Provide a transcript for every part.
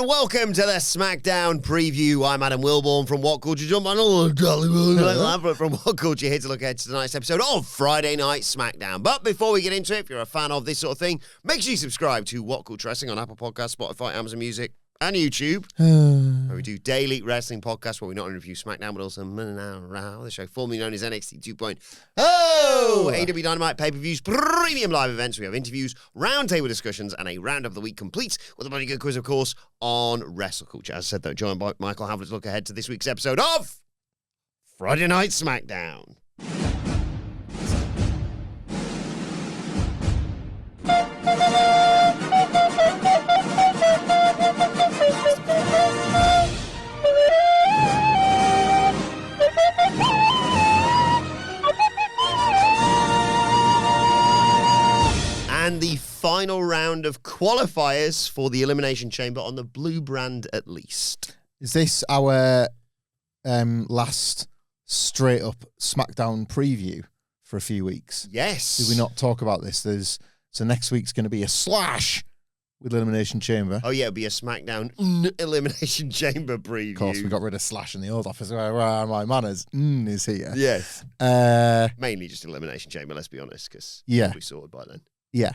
welcome to the SmackDown Preview. I'm Adam Wilbourn from WhatCulture. Jump on Hamflett from WhatCulture here to look ahead to tonight's episode of Friday Night SmackDown. But before we get into it, if you're a fan of this sort of thing, make sure you subscribe to WhatCulture Wrestling on Apple Podcasts, Spotify, Amazon Music, and YouTube. Where we do daily wrestling podcasts where we not only review SmackDown, but also the show formerly known as NXT 2.0. AEW Dynamite pay-per-views, premium live events. We have interviews, roundtable discussions, and a round of the week complete with a bloody good quiz, of course, on WrestleCulture. As I said, though, joined by Michael Hamflett to look ahead to this week's episode of Friday Night SmackDown. And the final round of qualifiers for the Elimination Chamber on the blue brand, at least. Is this our last straight-up SmackDown preview for a few weeks? Yes. Did we not talk about this? So next week's going to be a slash with Elimination Chamber. Oh, yeah, it'll be a SmackDown Elimination Chamber preview. Of course, we got rid of slash in the old office. Where are my manners? Is here. Yes. Mainly just Elimination Chamber, let's be honest, because it'll be sorted by then. Yeah.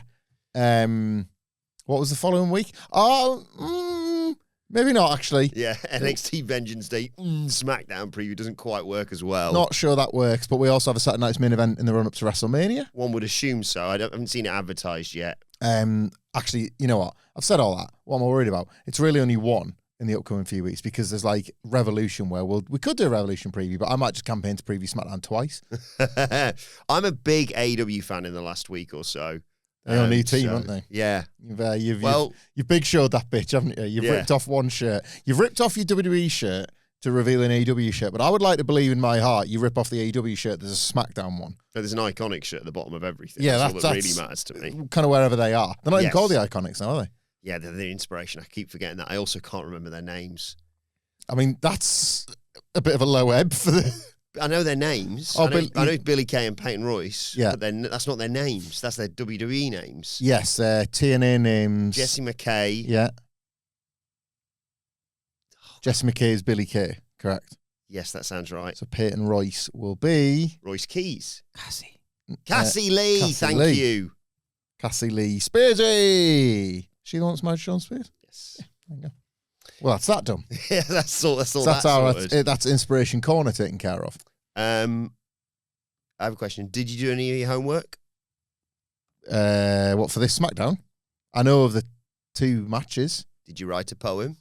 What was the following week? Oh, maybe not, actually. Yeah, NXT Vengeance Day SmackDown preview doesn't quite work as well. Not sure that works, but we also have a Saturday night's main event in the run-up to WrestleMania. One would assume so. I haven't seen it advertised yet. Actually, you know what? I've said all that. What am I worried about? It's really only one in the upcoming few weeks because there's like Revolution where we could do a Revolution preview, but I might just campaign to preview SmackDown twice. I'm a big AEW fan in the last week or so. They're on a new team, aren't they? Yeah. You've big showed that bitch, haven't you? You've ripped off one shirt. You've ripped off your WWE shirt to reveal an AEW shirt, but I would like to believe in my heart you rip off the AEW shirt, there's a SmackDown one. So there's an Iconic shirt at the bottom of everything. Yeah, that's all that really matters to me. Kind of wherever they are. They're not even called the Iconics now, are they? Yeah, they're the inspiration. I keep forgetting that. I also can't remember their names. I mean, that's a bit of a low ebb for the... I know their names. I know Billy Kay and Peyton Royce. Yeah. But that's not their names. That's their WWE names. Yes, TNA names. Jessie McKay. Yeah. Jessie McKay is Billy Kay, correct? Yes, that sounds right. So Peyton Royce will be... Royce Keys. Cassie Lee, thank you. Cassie Lee Spearsy. She the one that's married Sean Spears? Yes. Yeah, there you go. Well, that's that done. Yeah, that's all. So that's Inspiration Corner taken care of. I have a question. Did you do any of your homework? What, for this SmackDown? I know of the two matches. Did you write a poem?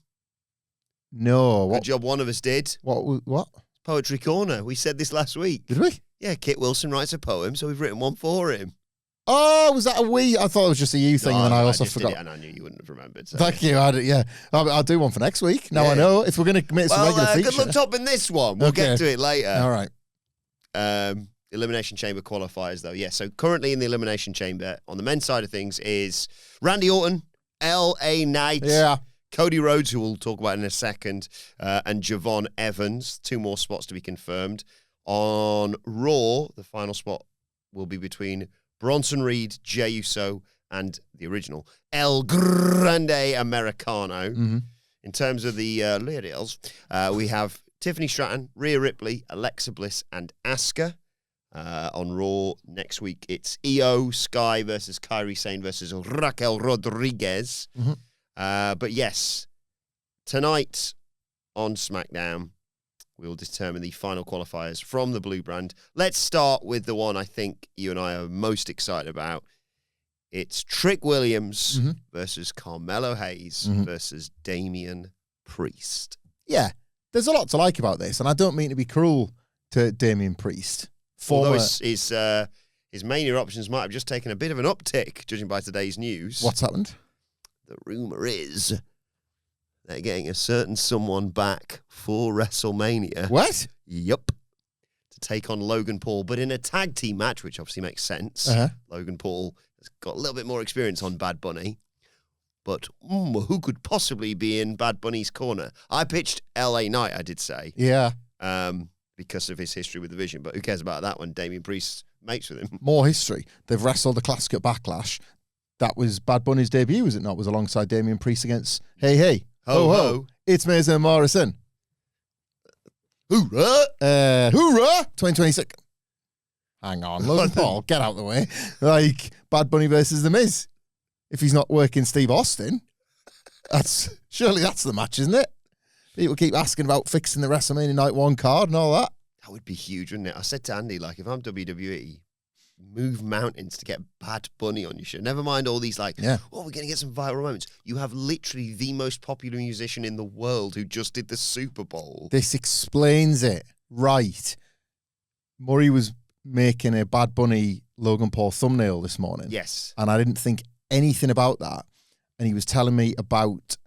No. Good job one of us did. What? Poetry Corner. We said this last week. Did we? Yeah, Kit Wilson writes a poem, so we've written one for him. Oh, was that a we? I thought it was just a you thing, and then I also forgot. Did it, and I knew you wouldn't have remembered. So. Thank you. I'll do one for next week. Now I know if we're going to commit some regular feature. Good luck topping this one. We'll get to it later. All right. Elimination Chamber qualifiers, though. Yeah, so currently in the Elimination Chamber, on the men's side of things, is Randy Orton, L.A. Knight, Cody Rhodes, who we'll talk about in a second, and Javon Evans. 2 more spots to be confirmed. On Raw, the final spot will be between Bronson Reed, Jey Uso, and the original El Grande Americano. Mm-hmm. In terms of the ladies, we have Tiffany Stratton, Rhea Ripley, Alexa Bliss, and Asuka. On Raw next week, it's Io Sky versus Kairi Sane versus Raquel Rodriguez. Mm-hmm. But yes, tonight on SmackDown, we'll determine the final qualifiers from the blue brand. Let's start with the one I think you and I are most excited about. It's Trick Williams versus Carmelo Hayes versus Damian Priest. Yeah, there's a lot to like about this, and I don't mean to be cruel to Damian Priest. Although his mania options might have just taken a bit of an uptick, judging by today's news. What's happened? The rumor is they're getting a certain someone back for WrestleMania. What? Yup. To take on Logan Paul, but in a tag team match, which obviously makes sense. Logan Paul has got a little bit more experience on Bad Bunny. But who could possibly be in Bad Bunny's corner? I pitched LA Knight, I did say. Yeah. Because of his history with the Vision. But who cares about that when Damian Priest mates with him? More history. They've wrestled the Classic at Backlash. That was Bad Bunny's debut, was it not? Was alongside Damian Priest against Hey Hey. Ho, ho. It's Mason and Morrison. Hoorah! Hoorah! 2026. Hang on, Logan Paul, get out of the way. Like, Bad Bunny versus The Miz. If he's not working Steve Austin, surely that's the match, isn't it? People keep asking about fixing the WrestleMania Night 1 card and all that. That would be huge, wouldn't it? I said to Andy, like, if I'm WWE, move mountains to get Bad Bunny on your show. Never mind all these, like, we're going to get some viral moments. You have literally the most popular musician in the world who just did the Super Bowl. This explains it. Right. Murray was making a Bad Bunny Logan Paul thumbnail this morning. Yes. And I didn't think anything about that. And he was telling me about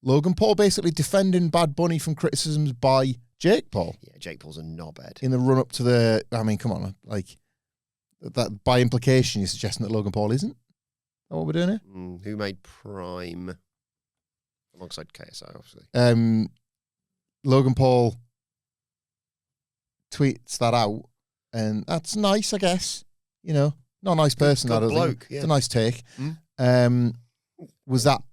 Logan Paul basically defending Bad Bunny from criticisms by Jake Paul. Yeah, Jake Paul's a knobhead. In the run-up to the... I mean, come on. Like, that by implication, you're suggesting that Logan Paul isn't? Is that what we're doing here? Who made Prime? Alongside KSI, obviously. Logan Paul tweets that out. And that's nice, I guess. You know, not a nice person. Good bloke, yeah. It's a nice take. Was that,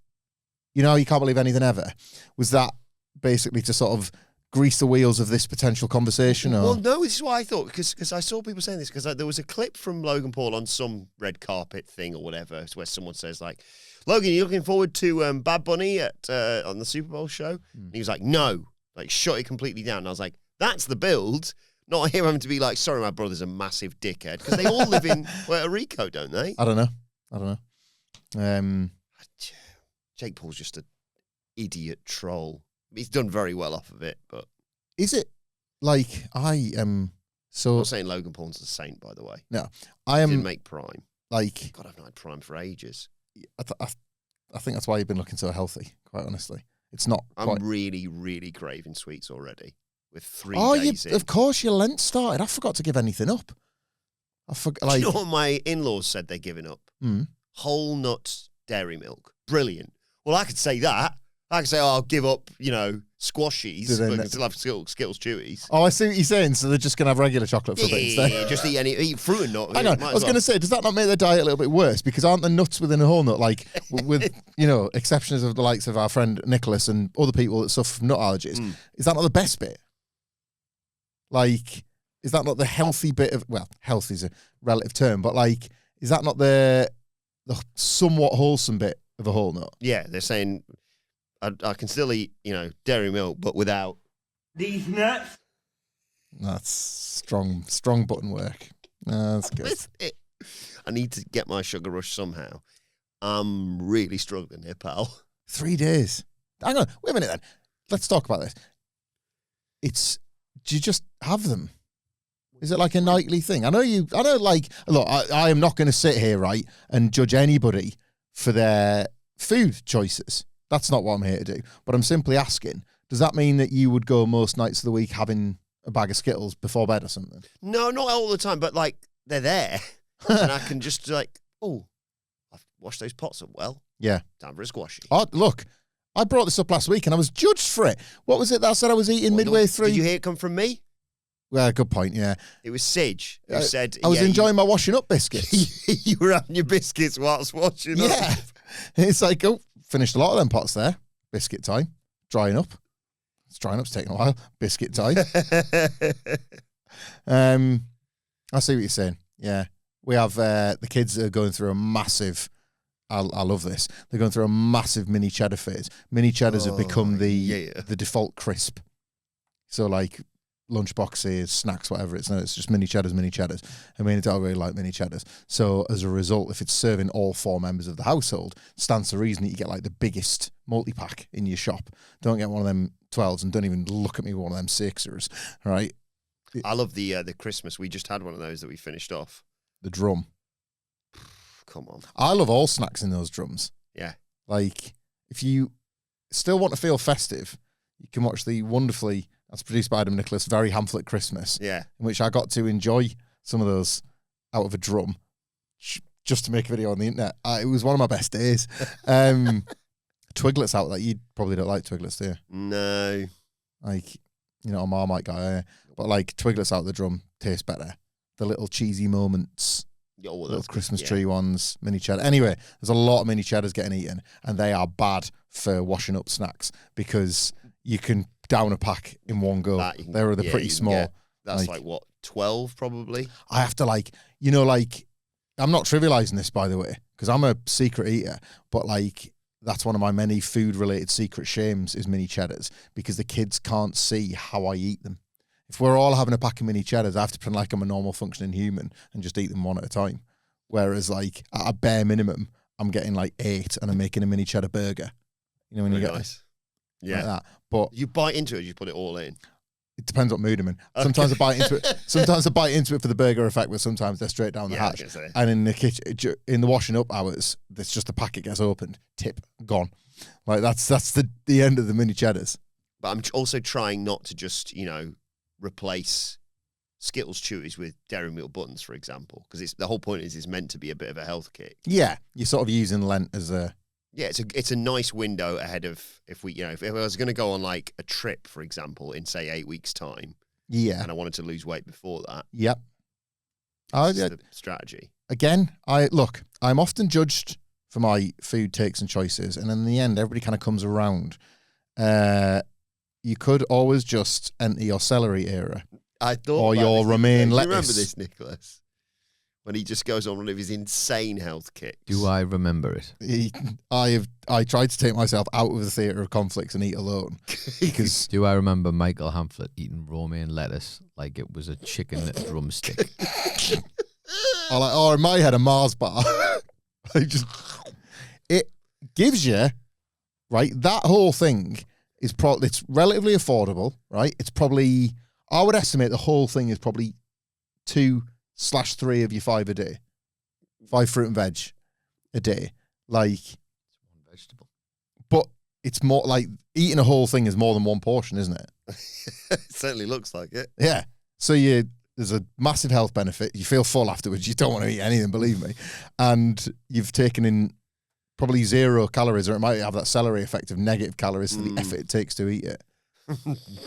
you know, you can't believe anything ever. Was that basically to sort of grease the wheels of this potential conversation? Or? Well, no, this is what I thought, because I saw people saying this, because there was a clip from Logan Paul on some red carpet thing or whatever, where someone says, like, Logan, you looking forward to Bad Bunny on the Super Bowl show? And he was like, no. Like, shut it completely down. And I was like, that's the build. Not him having to be like, sorry, my brother's a massive dickhead. Because they all live in Puerto Rico, don't they? I don't know. Jake Paul's just an idiot troll. He's done very well off of it, but... Is it, like, I am so... I'm not saying Logan Paul's a saint, by the way. No. I am... Didn't make Prime. Like... God, I've not had Prime for ages. I think that's why you've been looking so healthy, quite honestly. It's not I'm really, really craving sweets already. With 3 days in. Of course, your Lent started. I forgot to give anything up. Do you know what my in-laws said they're giving up? Whole nuts dairy milk. Brilliant. Well, I could say that. I could say, I'll give up, you know, squashies, but I can still have Skittles Chewies. Oh, I see what you're saying. So they're just going to have regular chocolate for a bit instead. Yeah, just eat fruit and nut. I know. I was going to say, does that not make their diet a little bit worse? Because aren't the nuts within a whole nut, like, with, you know, exceptions of the likes of our friend Nicholas and other people that suffer from nut allergies, is that not the best bit? Like, is that not the healthy bit of... Well, health is a relative term, but, like, is that not the somewhat wholesome bit of a whole nut? Yeah, they're saying I can still eat, you know, dairy milk, but without... These nuts? That's strong button work. That's good. I need to get my sugar rush somehow. I'm really struggling here, pal. 3 days. Hang on, wait a minute then. Let's talk about this. Do you just have them? Is it like a nightly thing? I know, like, look, I am not going to sit here, right, and judge anybody for their food choices. That's not what I'm here to do. But I'm simply asking, does that mean that you would go most nights of the week having a bag of Skittles before bed or something? No, not all the time, but, like, they're there. And I can just, like, oh, I've washed those pots up well. Yeah. Time for a squashy. Oh, look, I brought this up last week and I was judged for it. What was it that I said I was eating midway through? Did you hear it come from me? Well, good point, yeah. It was Sige who said... I was enjoying my washing up biscuits. You were having your biscuits whilst washing up. Yeah. It's like, oh, finished a lot of them pots there. Biscuit time. Drying up. It's drying up's taking a while. Biscuit time. I see what you're saying. Yeah. We have the kids are going through a massive... I love this. They're going through a massive mini cheddar phase. Mini cheddars have become the default crisp. So, like... lunchboxes, snacks, whatever it's just mini cheddars. I mean, I don't really like mini cheddars. So as a result, if it's serving all 4 members of the household, stands to reason that you get like the biggest multi-pack in your shop. Don't get one of them 12s and don't even look at me with one of them 6ers, right? I love the Christmas. We just had one of those that we finished off. The drum. Come on. I love all snacks in those drums. Yeah. Like, if you still want to feel festive, you can watch the wonderfully... That's produced by Adam Nicholas, very Hamflett Christmas. Yeah. In which I got to enjoy some of those out of a drum just to make a video on the internet. It was one of my best days. Twiglets out there. You probably don't like Twiglets, do you? No. Like, you know, a Marmite guy. But like Twiglets out the drum taste better. The little cheesy moments. Oh, well, little Christmas tree ones, mini cheddar. Anyway, there's a lot of mini cheddars getting eaten, and they are bad for washing up snacks because you can down a pack in one go. They're pretty small. That's like what, 12 probably? I have to I'm not trivializing this, by the way, because I'm a secret eater, but that's one of my many food-related secret shames is mini cheddars because the kids can't see how I eat them. If we're all having a pack of mini cheddars, I have to pretend like I'm a normal functioning human and just eat them one at a time. Whereas at a bare minimum, I'm getting 8 and I'm making a mini cheddar burger. You know when you get nice. Like that. But you bite into it, you put it all in. It depends what mood I'm in. Sometimes I bite into it. Sometimes I bite into it for the burger effect, but sometimes they're straight down the hatch. And in the kitchen, in the washing up hours, it's just the packet gets opened, tip gone. That's the end of the mini cheddars. But I'm also trying not to just replace Skittles Chewies with Dairy Milk Buttons, for example, because the whole point is it's meant to be a bit of a health kick. Yeah, you're sort of using Lent as a. Yeah, it's a nice window ahead of if I was going to go on a trip, for example, in say 8 weeks' time. Yeah, and I wanted to lose weight before that. Yep. The strategy. Again, I'm often judged for my food takes and choices, and in the end, everybody kind of comes around. You could always just enter your celery era. I thought, or your romaine lettuce. Do you remember this, Nicholas? When he just goes on one of his insane health kicks. Do I remember it? I tried to take myself out of the theatre of conflicts and eat alone. Because do I remember Michael Hamflett eating romaine lettuce like it was a chicken drumstick? Or in my head, a Mars bar. It gives you, right, that whole thing is it's relatively affordable, right? It's probably, I would estimate the whole thing is probably 2/3 of your 5 a day. 5 fruit and veg a day. It's one vegetable. But it's more eating a whole thing is more than one portion, isn't it? It certainly looks like it. Yeah. So there's a massive health benefit. You feel full afterwards. You don't want to eat anything, believe me. And you've taken in probably 0 calories, or it might have that celery effect of negative calories for the effort it takes to eat it.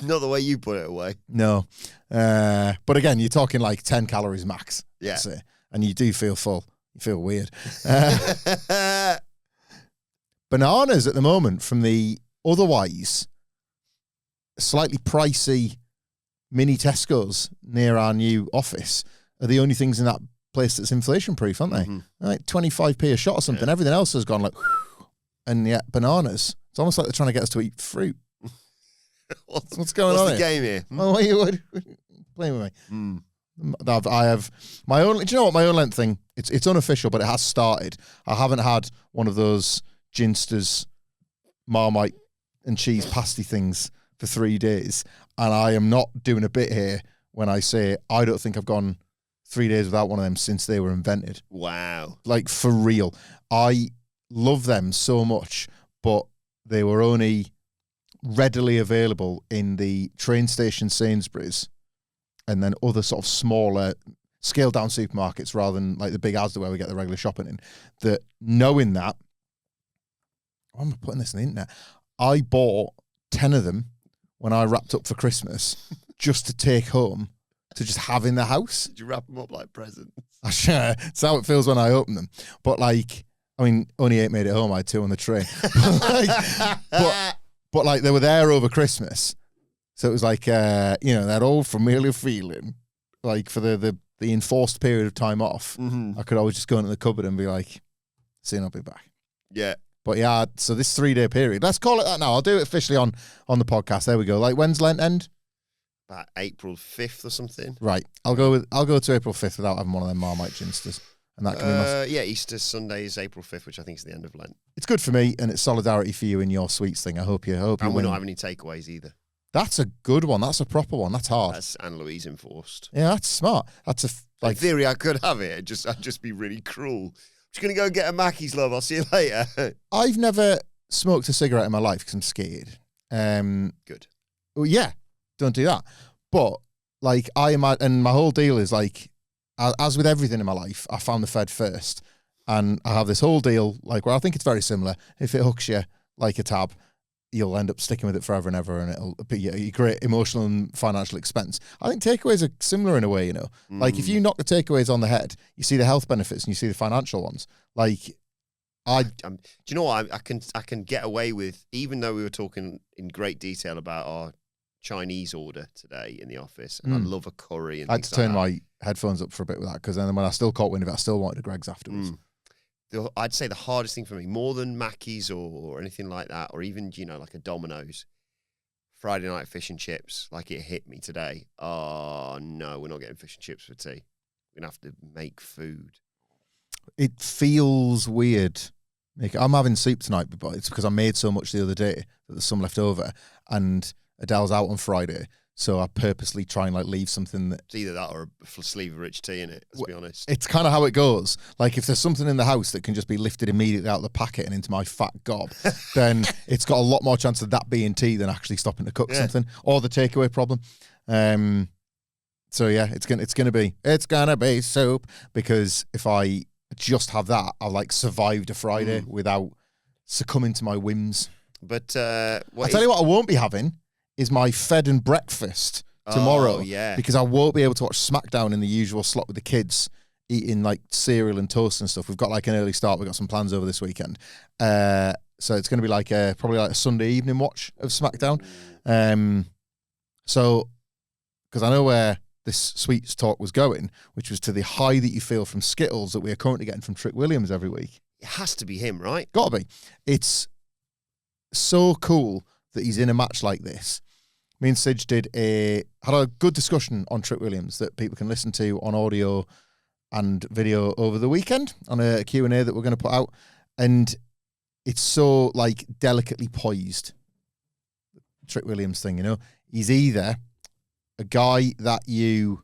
Not the way you put it away. No. But again, you're talking 10 calories max. Yeah. And you do feel full. You feel weird. Bananas at the moment from the otherwise slightly pricey mini Tesco's near our new office are the only things in that place that's inflation proof, aren't they? Mm-hmm. 25p a shot or something. Yeah. Everything else has gone and yet bananas. It's almost like they're trying to get us to eat fruit. What's going on? What's the game here? Oh, you playing with me? I have my own. Do you know what my own Lent thing? It's unofficial, but it has started. I haven't had one of those Ginsters Marmite and cheese pasty things for 3 days, and I am not doing a bit here when I say I don't think I've gone 3 days without one of them since they were invented. Wow, for real. I love them so much, but they were only readily available in the train station Sainsbury's and then other sort of smaller scaled down supermarkets rather than the big Asda where we get the regular shopping in. That knowing that, why am I putting this on the internet? I bought 10 of them when I wrapped up for Christmas just to take home to just have in the house. Did you wrap them up like presents? It's how it feels when I open them. But only 8 made it home. I had 2 on the train. But they were there over Christmas. So it was that old familiar feeling, for the enforced period of time off. Mm-hmm. I could always just go into the cupboard and be soon I'll be back. Yeah. But yeah, so this 3-day period, let's call it that now. I'll do it officially on the podcast. There we go. When's Lent end? About April 5th or something. Right. I'll go to April 5th without having one of them Marmite Ginsters. And that can be Easter Sunday is April 5th, which I think is the end of Lent. It's good for me, and it's solidarity for you in your sweets thing. I hope you and we're not having any takeaways either. That's a good one. That's a proper one. That's hard. That's Anne Louise enforced. Yeah, that's smart. That's in theory, I could have it. I'd just be really cruel. I'm just gonna go get a Mackey's, love. I'll see you later. I've never smoked a cigarette in my life because I'm scared. Good. Well, yeah, don't do that. But and my whole deal is as with everything in my life, I found the Fed first, and I have this whole deal where I think it's very similar. If it hooks you like a tab, you'll end up sticking with it forever and ever, and it'll be a great emotional and financial expense. I think takeaways are similar in a way, Like, if you knock the takeaways on the head, you see the health benefits and you see the financial ones. Like, do you know what? I can get away with, even though we were talking in great detail about our Chinese order today in the office, and I love a curry and I had to turn my headphones up for a bit with that, because then when I still caught wind of it, I still wanted a Greg's afterwards. I'd say the hardest thing for me, more than Mackey's or anything like that, or even, like a Domino's, Friday night fish and chips, like it hit me today. Oh, no, we're not getting fish and chips for tea. We're going to have to make food. It feels weird. I'm having soup tonight, but it's because I made so much the other day that there's some left over, and Adele's out on Friday, so I purposely try and leave something that... It's either that or a sleeve of rich tea in it, let's be honest. It's kind of how it goes. Like, if there's something in the house that can just be lifted immediately out of the packet and into my fat gob, then it's got a lot more chance of that being tea than actually stopping to cook something, or the takeaway problem. So yeah, it's gonna be soup, because if I just have that, I've survived a Friday without succumbing to my whims. But I'll tell you what I won't be having is my fed and breakfast tomorrow. Oh, yeah. Because I won't be able to watch SmackDown in the usual slot with the kids eating cereal and toast and stuff. We've got an early start. We've got some plans over this weekend. So it's going to be probably a Sunday evening watch of SmackDown. So, because I know where this sweets talk was going, which was to the high that you feel from Skittles that we are currently getting from Trick Williams every week. It has to be him, right? Gotta be. It's so cool that he's in a match like this. Me and Sidge had a good discussion on Trick Williams that people can listen to on audio and video over the weekend on a Q&A that we're going to put out. And it's so delicately poised, Trick Williams thing, He's either a guy that you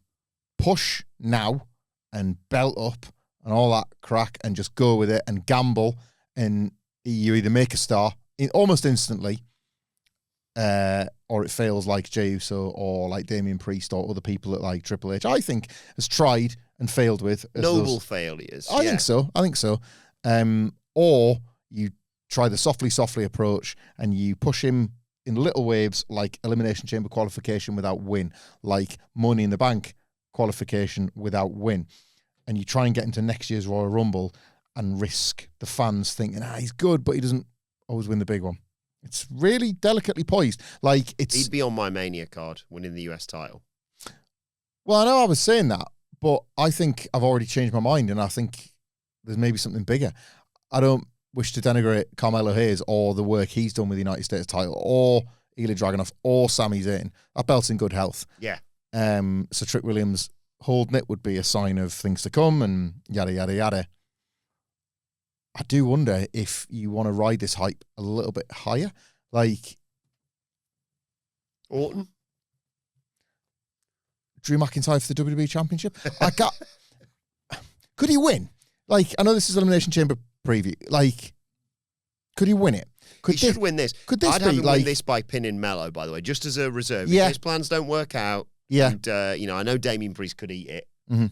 push now and belt up and all that crack and just go with it and gamble, and you either make a star almost instantly, or it fails like Jey Uso or like Damian Priest or other people that Triple H, I think, has tried and failed with. Noble failures. I think so. Or you try the softly approach and you push him in little waves, like Elimination Chamber qualification without win, like Money in the Bank qualification without win. And you try and get into next year's Royal Rumble and risk the fans thinking, he's good, but he doesn't always win the big one. It's really delicately poised. He'd be on my Mania card winning the US title. Well, I know I was saying that, but I think I've already changed my mind, and I think there's maybe something bigger. I don't wish to denigrate Carmelo Hayes or the work he's done with the United States title, or Ilya Dragunov, or Sami Zayn. That belt's in good health. Yeah. So Trick Williams holding it would be a sign of things to come, and yada, yada, yada. I do wonder if you want to ride this hype a little bit higher. Orton? Drew McIntyre for the WWE Championship? Could he win? I know this is Elimination Chamber preview. Could he win it? He should win this. Could this I'd have him win this by pinning Melo, by the way, just as a reserve. Yeah. If his plans don't work out. Yeah. And, I know Damian Priest could eat it. Mm-hmm.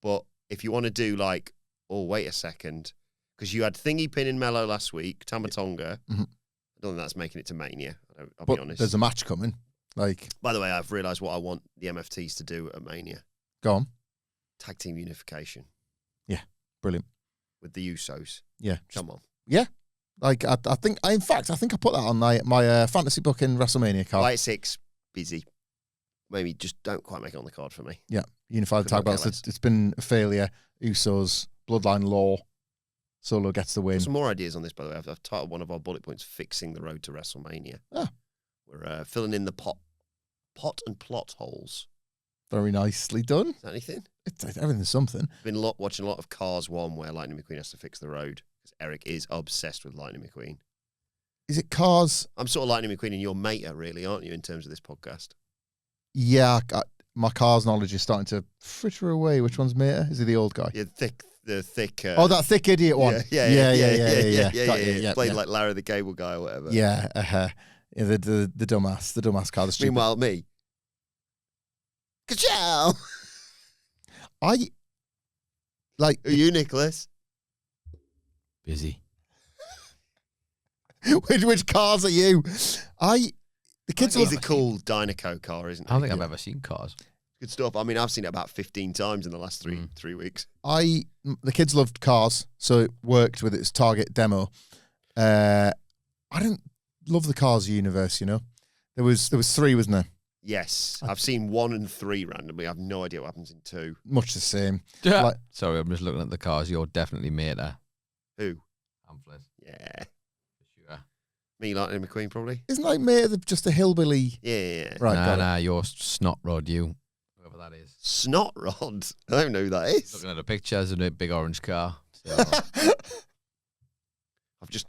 But if you want to do wait a second, because you had Thingy pinning Melo last week, Tamatonga. Mm-hmm. I don't think that's making it to Mania. I'll but be honest. There's a match coming. By the way, I've realised what I want the MFTs to do at Mania. Go on. Tag team unification. Yeah, brilliant. With the Usos. Yeah. Come on. Yeah. I think I put that on my fantasy book in WrestleMania card. Light 6, busy. Maybe just don't quite make it on the card for me. Yeah. Unified tag belts. It's been a failure. Usos, Bloodline Law. Solo gets the win. Some more ideas on this, by the way. I've titled one of our bullet points, Fixing the Road to WrestleMania. Oh. We're filling in the pot and plot holes. Very nicely done. Is that anything? Everything's something. Been watching a lot of Cars 1 where Lightning McQueen has to fix the road, because Eric is obsessed with Lightning McQueen. Is it Cars? I'm sort of Lightning McQueen and you're Mater, really, aren't you, in terms of this podcast? Yeah, my Cars knowledge is starting to fritter away. Which one's Mater? Is he the old guy? Yeah, the thick. That thick idiot one. Yeah. Played like Larry the Cable Guy or whatever. Yeah, the dumbass car. Meanwhile, me. Ka-chow! Are you, Nicholas? Busy. which cars are you? The kids He's a cool Dynaco car, isn't he? I don't think I've ever seen Cars. Good stuff. I mean, I've seen it about 15 times in the last three weeks. The kids loved Cars, so it worked with its target demo. I didn't love the Cars universe, you know. There was 3, wasn't there? Yes, I've seen 1 and 3 randomly. I have no idea what happens in 2. Much the same. Like, sorry, I'm just looking at the cars. You're definitely Mater. Who? Hamflett. Yeah. For sure. Me, Lightning McQueen, probably. Isn't like Mater just a hillbilly? Yeah. Right. Nah, you're Snot Rod, you. Whoever that is. Snot Rod? I don't know who that is. Looking at the pictures in a big orange car. So.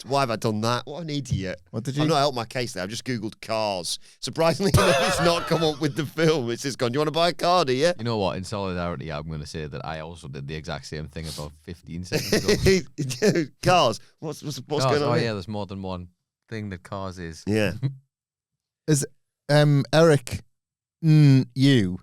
Why have I done that? What an idiot. What did you? I've not helped my case there. I've just Googled cars. Surprisingly enough, it's not come up with the film. It's just gone, do you want to buy a car, do you? You know what? In solidarity, I'm going to say that I also did the exact same thing about 15 seconds ago. Cars. What's Cars. going on? Oh, here? yeah, there's more than one thing that Cars is. Yeah. Is Eric you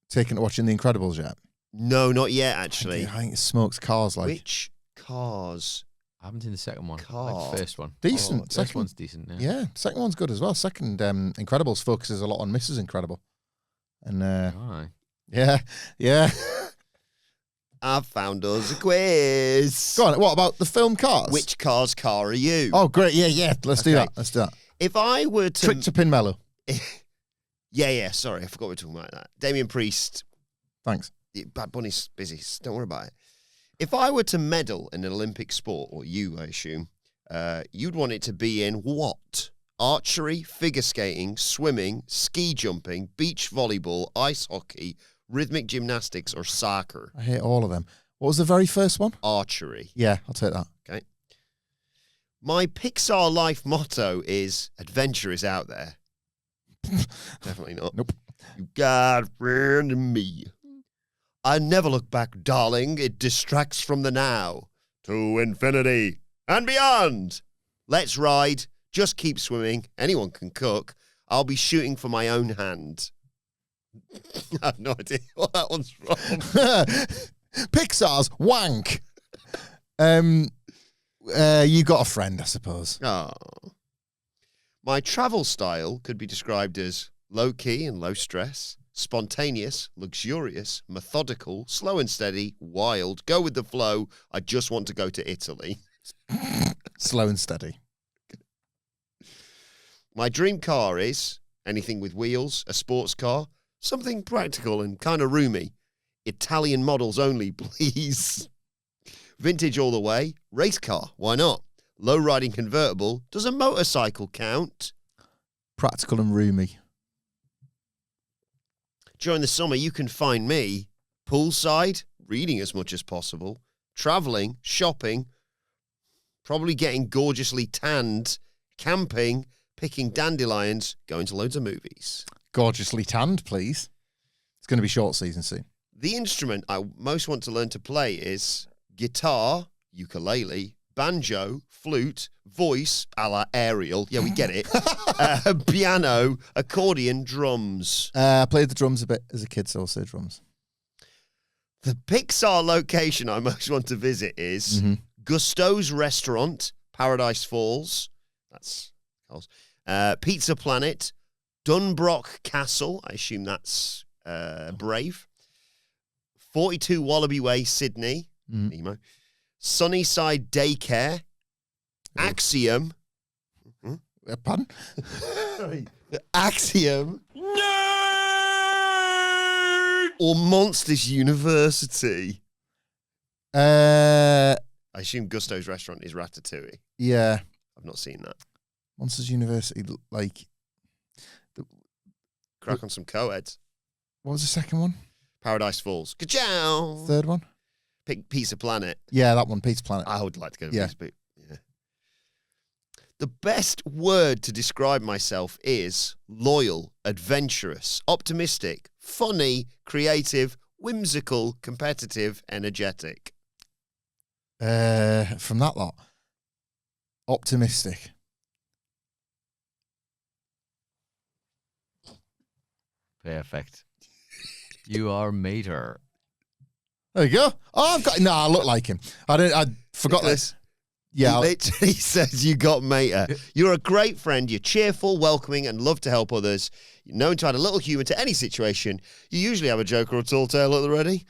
taken to watching The Incredibles yet? No, not yet, actually. I think it smokes Cars like. Which Cars? I haven't seen the second one. I Car. like the first one. Decent. The Second first one's decent, yeah. Yeah, second one's good as well. Second, Incredibles focuses a lot on Mrs. Incredible. And Aye. yeah. I've found us a quiz. Go on, what about the film Cars? Which car's car are you? Oh, great. Yeah. Let's do that. If I were to... Trick to Pin Mellow. Yeah. Sorry, I forgot we were talking about that. Damian Priest. Thanks. Bad Bunny's busy. Don't worry about it. If I were to medal in an Olympic sport, or you, I assume, you'd want it to be in what? Archery, figure skating, swimming, ski jumping, beach volleyball, ice hockey, rhythmic gymnastics, or soccer? I hate all of them. What was the very first one? Archery. Yeah, I'll take that. Okay. My Pixar life motto is adventure is out there. Definitely not. Nope. You got a friend in me. I never look back, darling. It distracts from the now. To infinity and beyond. Let's ride. Just keep swimming. Anyone can cook. I'll be shooting for my own hand. I have no idea what that one's from. Pixar's wank. You got a friend, I suppose. Oh. My travel style could be described as low-key and low-stress, spontaneous, luxurious, methodical, slow and steady, wild, go with the flow. I just want to go to Italy. Slow and steady. My dream car is anything with wheels, a sports car, something practical and kind of roomy. Italian models only, please. Vintage all the way. Race car, why not? Low-riding convertible. Does a motorcycle count? Practical and roomy. During the summer, you can find me poolside, reading as much as possible, traveling, shopping, probably getting gorgeously tanned, camping, picking dandelions, going to loads of movies. Gorgeously tanned, please. It's going to be short season soon. The instrument I most want to learn to play is guitar, ukulele, banjo, flute, voice, a la Ariel. Yeah, we get it. Piano, accordion, drums. I played the drums a bit as a kid, so I'll say drums. The Pixar location I most want to visit is Gusto's Restaurant, Paradise Falls. That's Carl's. Pizza Planet, Dunbrock Castle. I assume that's Brave. 42 Wallaby Way, Sydney. Nemo. Sunnyside Daycare. Axiom. Pardon? Axiom. No! Or Monsters University. I assume Gusto's Restaurant is Ratatouille. Yeah. I've not seen that. Monsters University, like... Crack on some co-eds. What was the second one? Paradise Falls. Ka-chow! Third one? Pizza Planet. Yeah, that one, Pizza Planet. I would like to go to Pizza Planet. Yeah. The best word to describe myself is loyal, adventurous, optimistic, funny, creative, whimsical, competitive, energetic. From that lot. Optimistic. Perfect. You are Mater. There you go. Oh, I've got... No, I look like him. I forgot this. Yeah. He literally says you got Mater. You're a great friend. You're cheerful, welcoming, and love to help others. You're known to add a little humour to any situation. You usually have a joke or a tall tale at the ready.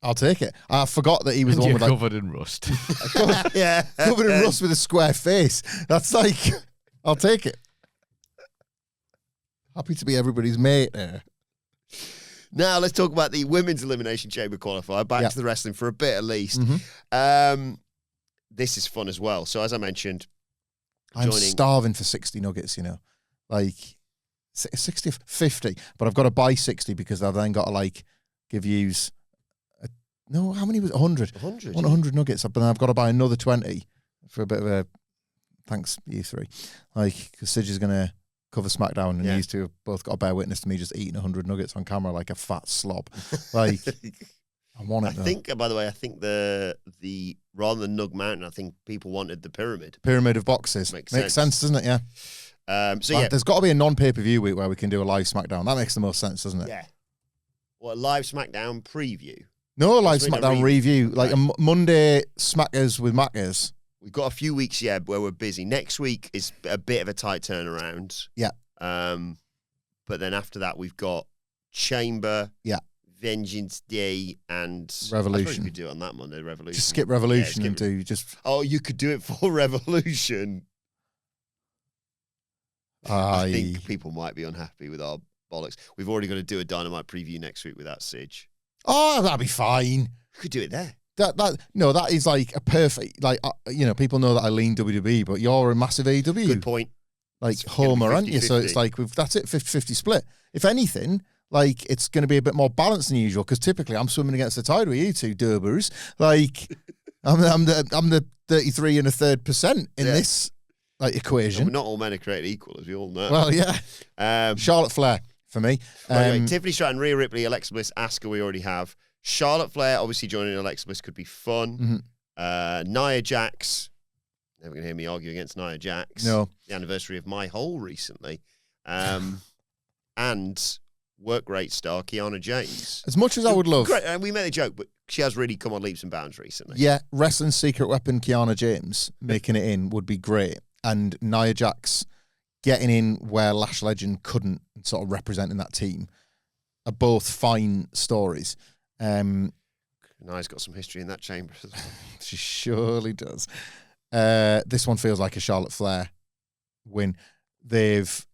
I'll take it. I forgot that he was And the one you're with like covered in rust. Yeah. covered in rust with a square face. That's like, I'll take it. Happy to be everybody's mate there. Now let's talk about the women's Elimination Chamber qualifier. Back to the wrestling for a bit at least. This is fun as well. So as I mentioned, I'm starving for 60 nuggets, you know. Like 60, 50. But I've got to buy 60 because I've then got to like give yous... No, how many was it? 100? 100. I want 100 nuggets, but then I've got to buy another 20 for a bit of a... Thanks, you three. Like, because Sidge is going to cover SmackDown and these two have both got to bear witness to me just eating 100 nuggets on camera like a fat slob. Like, I want it, though. I think, by the way, the rather than Nug Mountain, I think people wanted the pyramid. Pyramid of boxes. Makes sense, doesn't it? Yeah. There's got to be a non-pay-per-view week where we can do a live SmackDown. That makes the most sense, doesn't it? Yeah. Well, a live SmackDown preview. No, live SmackDown review. Like a Monday Smackers with Mackers. We've got a few weeks, where we're busy. Next week is a bit of a tight turnaround. Yeah. But then after that, we've got Chamber. Yeah. Vengeance Day and Revolution. I suppose we could do it on that Monday, Revolution. Just skip Revolution and do just... Oh, you could do it for Revolution. I think people might be unhappy with our bollocks. We've already got to do a Dynamite preview next week without Sidge. Oh, that'd be fine. We could do it there. That is like a perfect, like, people know that I lean WWE, but you're a massive AEW. Good point. Like, it's Homer, aren't you? So it's like, that's it, 50-50 split. If anything, like, it's going to be a bit more balanced than usual, because typically I'm swimming against the tide with you two Durbers. Like, I'm the 33 and a third % in this, like, equation. And we're not all men are created equal, as we all know. Well, yeah. Charlotte Flair, for me. Anyway, Tiffany Stratton, Rhea Ripley, Alexa Bliss, Asuka we already have. Charlotte Flair, obviously joining Alexa Bliss could be fun. Nia Jax, never going to hear me argue against Nia Jax. No. The anniversary of my hole recently. And work rate star Kiana James. As much as I would love... Great, and we made a joke, but she has really come on leaps and bounds recently. Yeah, wrestling secret weapon Kiana James making it in would be great. And Nia Jax getting in where Lash Legend couldn't, sort of representing that team, are both fine stories. Nia's got some history in that chamber as well. She surely does. This one feels like a Charlotte Flair win. They've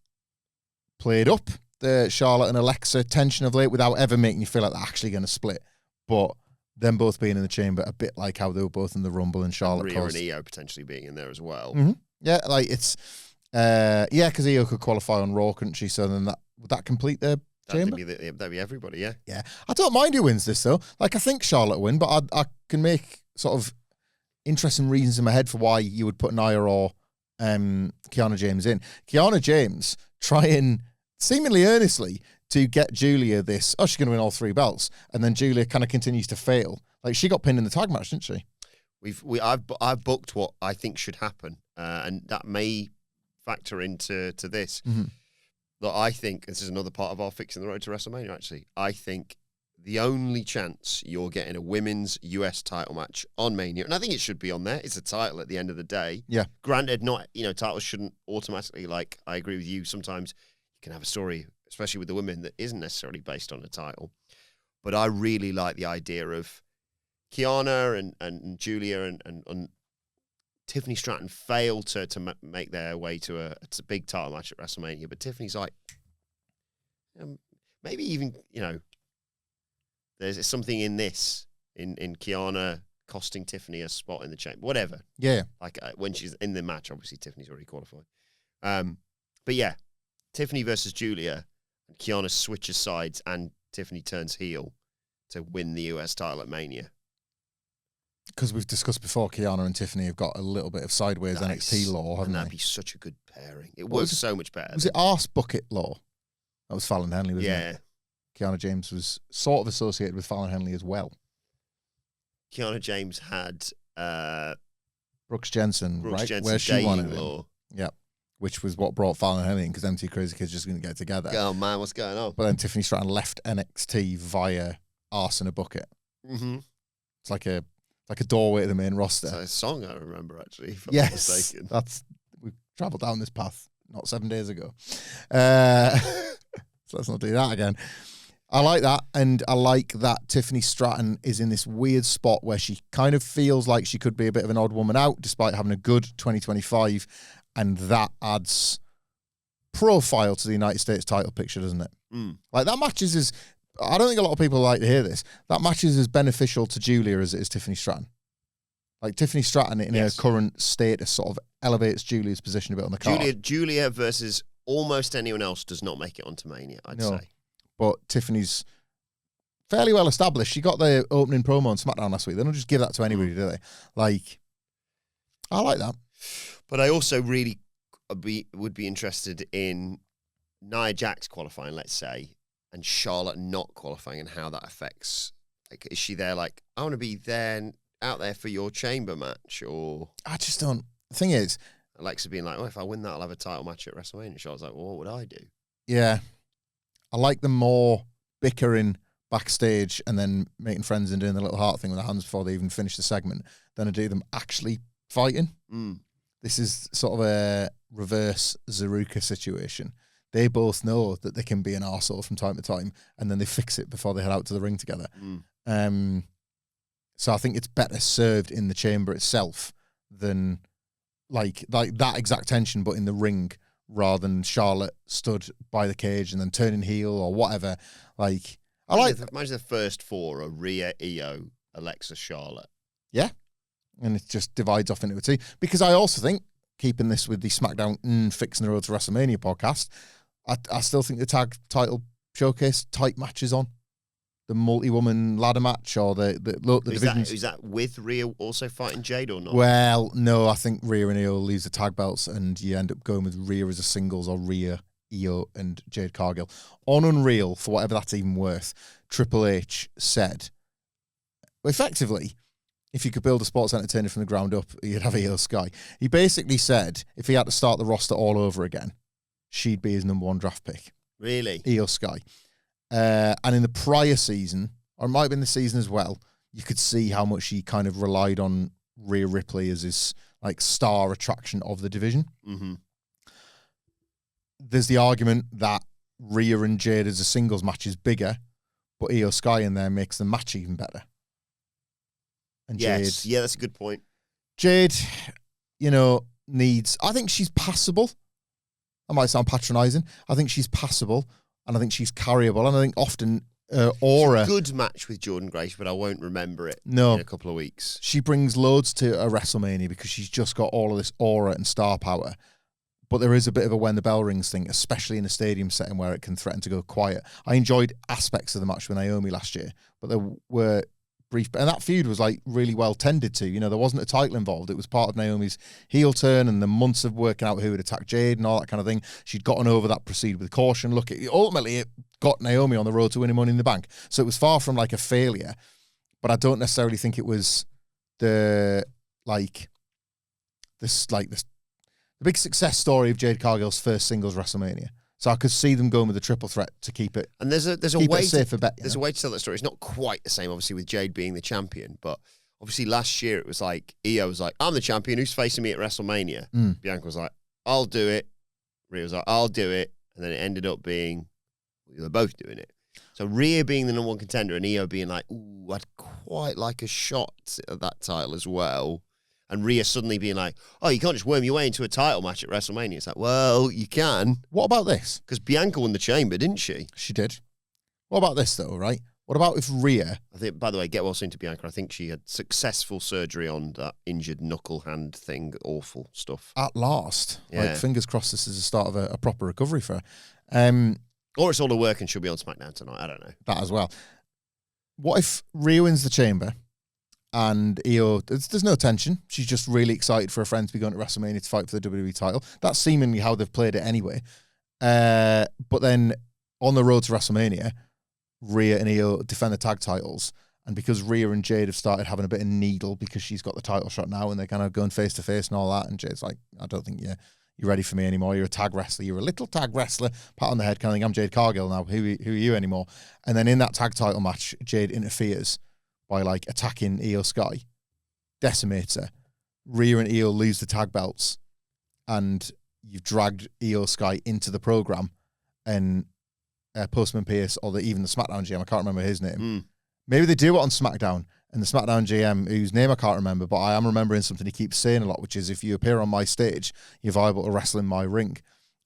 played up the Charlotte and Alexa tension of late without ever making you feel like they're actually going to split. But them both being in the chamber, a bit like how they were both in the Rumble and Charlotte. Rhea and Io potentially being in there as well. Yeah, like it's... because Io could qualify on Raw, couldn't she? So then would that complete their chamber? That'd be everybody, yeah. Yeah. I don't mind who wins this, though. Like, I think Charlotte will win, but I can make sort of interesting reasons in my head for why you would put Nia or Kiana James in. Kiana James trying seemingly earnestly to get Julia this, she's going to win all 3 belts, and then Julia kind of continues to fail. Like, she got pinned in the tag match, didn't she? I've booked what I think should happen, and that may factor into this. Look, I think this is another part of our fixing the road to WrestleMania, actually. I think the only chance you're getting a women's US title match on Mania, and I think it should be on there, it's a title at the end of the day. Yeah. Granted, titles shouldn't automatically, like, I agree with you, sometimes you can have a story, especially with the women, that isn't necessarily based on a title. But I really like the idea of Kiana and Julia and Tiffany Stratton failed to make their way to a big title match at WrestleMania, but Tiffany's like, maybe even, there's something in this, in Kiana costing Tiffany a spot in the chamber, whatever. Yeah. Like when she's in the match, obviously Tiffany's already qualified. But yeah, Tiffany versus Julia, and Kiana switches sides and Tiffany turns heel to win the US title at Mania. Because we've discussed before, Kiana and Tiffany have got a little bit of sideways NXT lore, haven't they? That'd be such a good pairing. It works so much better. Was it Arse Bucket lore? That was Fallon Henley, wasn't it? Yeah. Kiana James was sort of associated with Fallon Henley as well. Kiana James had Brooks Jensen, right? Where she wanted him. Yeah. Which was what brought Fallon Henley in, because them two crazy kids just going to get together. Oh man, what's going on? But then Tiffany Stratton left NXT via Arse in a Bucket. Mm-hmm. It's like a like a doorway to the main roster. It's a song I remember, actually, if I'm not mistaken. We've travelled down this path not 7 days ago. So let's not do that again. I like that, and I like that Tiffany Stratton is in this weird spot where she kind of feels like she could be a bit of an odd woman out, despite having a good 2025, and that adds profile to the United States title picture, doesn't it? Like, that matches as, I don't think a lot of people like to hear this, that match is as beneficial to Julia as it is Tiffany Stratton. Like, Tiffany Stratton in her current status sort of elevates Julia's position a bit on the card. Julia versus almost anyone else does not make it onto Mania, I'd say. But Tiffany's fairly well established. She got the opening promo on SmackDown last week. They don't just give that to anybody, do they? Like, I like that. But I also really would be interested in Nia Jax qualifying, let's say, and Charlotte not qualifying, and how that affects. Like, is she there like, I want to be there out there for your chamber match, or I just don't. The thing is, Alexa being like, oh, if I win that, I'll have a title match at WrestleMania. Charlotte's like, well, what would I do? Yeah. I like them more bickering backstage and then making friends and doing the little heart thing with their hands before they even finish the segment than I do them actually fighting. This is sort of a reverse Zaruka situation. They both know that they can be an arsehole from time to time, and then they fix it before they head out to the ring together. So I think it's better served in the chamber itself than like that exact tension, but in the ring, rather than Charlotte stood by the cage and then turning heel or whatever. Like, imagine the first four are Rhea, Io, Alexa, Charlotte. Yeah. And it just divides off into a team. Because I also think, keeping this with the SmackDown Fixing the Road to WrestleMania podcast, I still think the tag title showcase type matches on. The multi-woman ladder match or the divisions. Is that with Rhea also fighting Jade or not? Well, no, I think Rhea and Io lose the tag belts and you end up going with Rhea as a singles, or Rhea, Io and Jade Cargill. On Unreal, for whatever that's even worth, Triple H said, effectively, if you could build a sports entertainer from the ground up, you'd have Io Sky. He basically said if he had to start the roster all over again, she'd be his number one draft pick. Really? Io Sky. And in the prior season, or it might have been the season as well, you could see how much he kind of relied on Rhea Ripley as his like star attraction of the division. There's the argument that Rhea and Jade as a singles match is bigger, but Io Sky in there makes the match even better. And yes, yeah, that's a good point. Jade, needs, I think she's passable. I might sound patronising. I think she's passable. And I think she's carryable. And I think often aura. It's a good match with Jordan Grace, but I won't remember it in a couple of weeks. She brings loads to a WrestleMania because she's just got all of this aura and star power. But there is a bit of a when the bell rings thing, especially in a stadium setting where it can threaten to go quiet. I enjoyed aspects of the match with Naomi last year, but there were brief, and that feud was like really well tended to. There wasn't a title involved. It was part of Naomi's heel turn and the months of working out who would attack Jade and all that kind of thing. She'd gotten over that proceed with caution. Look, ultimately it got Naomi on the road to winning Money in the Bank. So it was far from like a failure, but I don't necessarily think it was the big success story of Jade Cargill's first singles WrestleMania. So I could see them going with a triple threat to keep it. And there's a way safer bet. There's a way to tell that story. It's not quite the same, obviously, with Jade being the champion, but obviously last year it was like Io was like, "I'm the champion. Who's facing me at WrestleMania?" Bianca was like, "I'll do it." Rhea was like, "I'll do it," and then it ended up being they were both doing it. So Rhea being the number one contender and Io being like, "Ooh, I'd quite like a shot at that title as well." And Rhea suddenly being like, "Oh, you can't just worm your way into a title match at WrestleMania." It's like, well, you can. What about this? Because Bianca won the chamber, didn't she? She did. What about this, though, right? What about if Rhea... I think, by the way, get well soon to Bianca. I think she had successful surgery on that injured knuckle hand thing. Awful stuff. At last. Yeah. Like, fingers crossed this is the start of a proper recovery for her. Or it's all the work and she'll be on SmackDown tonight. I don't know. That as well. What if Rhea wins the chamber and Io... There's no tension. She's just really excited for her friend to be going to WrestleMania to fight for the WWE title. That's seemingly how they've played it anyway. But then on the road to WrestleMania, Rhea and Io defend the tag titles. And because Rhea and Jade have started having a bit of needle because she's got the title shot now and they're kind of going face to face and all that. And Jade's like, I don't think you're ready for me anymore. You're a tag wrestler. You're a little tag wrestler. Pat on the head, kind of thing. I'm Jade Cargill now. Who are you anymore? And then in that tag title match, Jade interferes by like attacking Io Sky. decimates her. Rhea and Io lose the tag belts, and you've dragged Io Sky into the program, and Postman Pierce or even the SmackDown GM, I can't remember his name. Maybe they do it on SmackDown, and the SmackDown GM, whose name I can't remember, but I am remembering something he keeps saying a lot, which is, if you appear on my stage, you're viable to wrestle in my ring.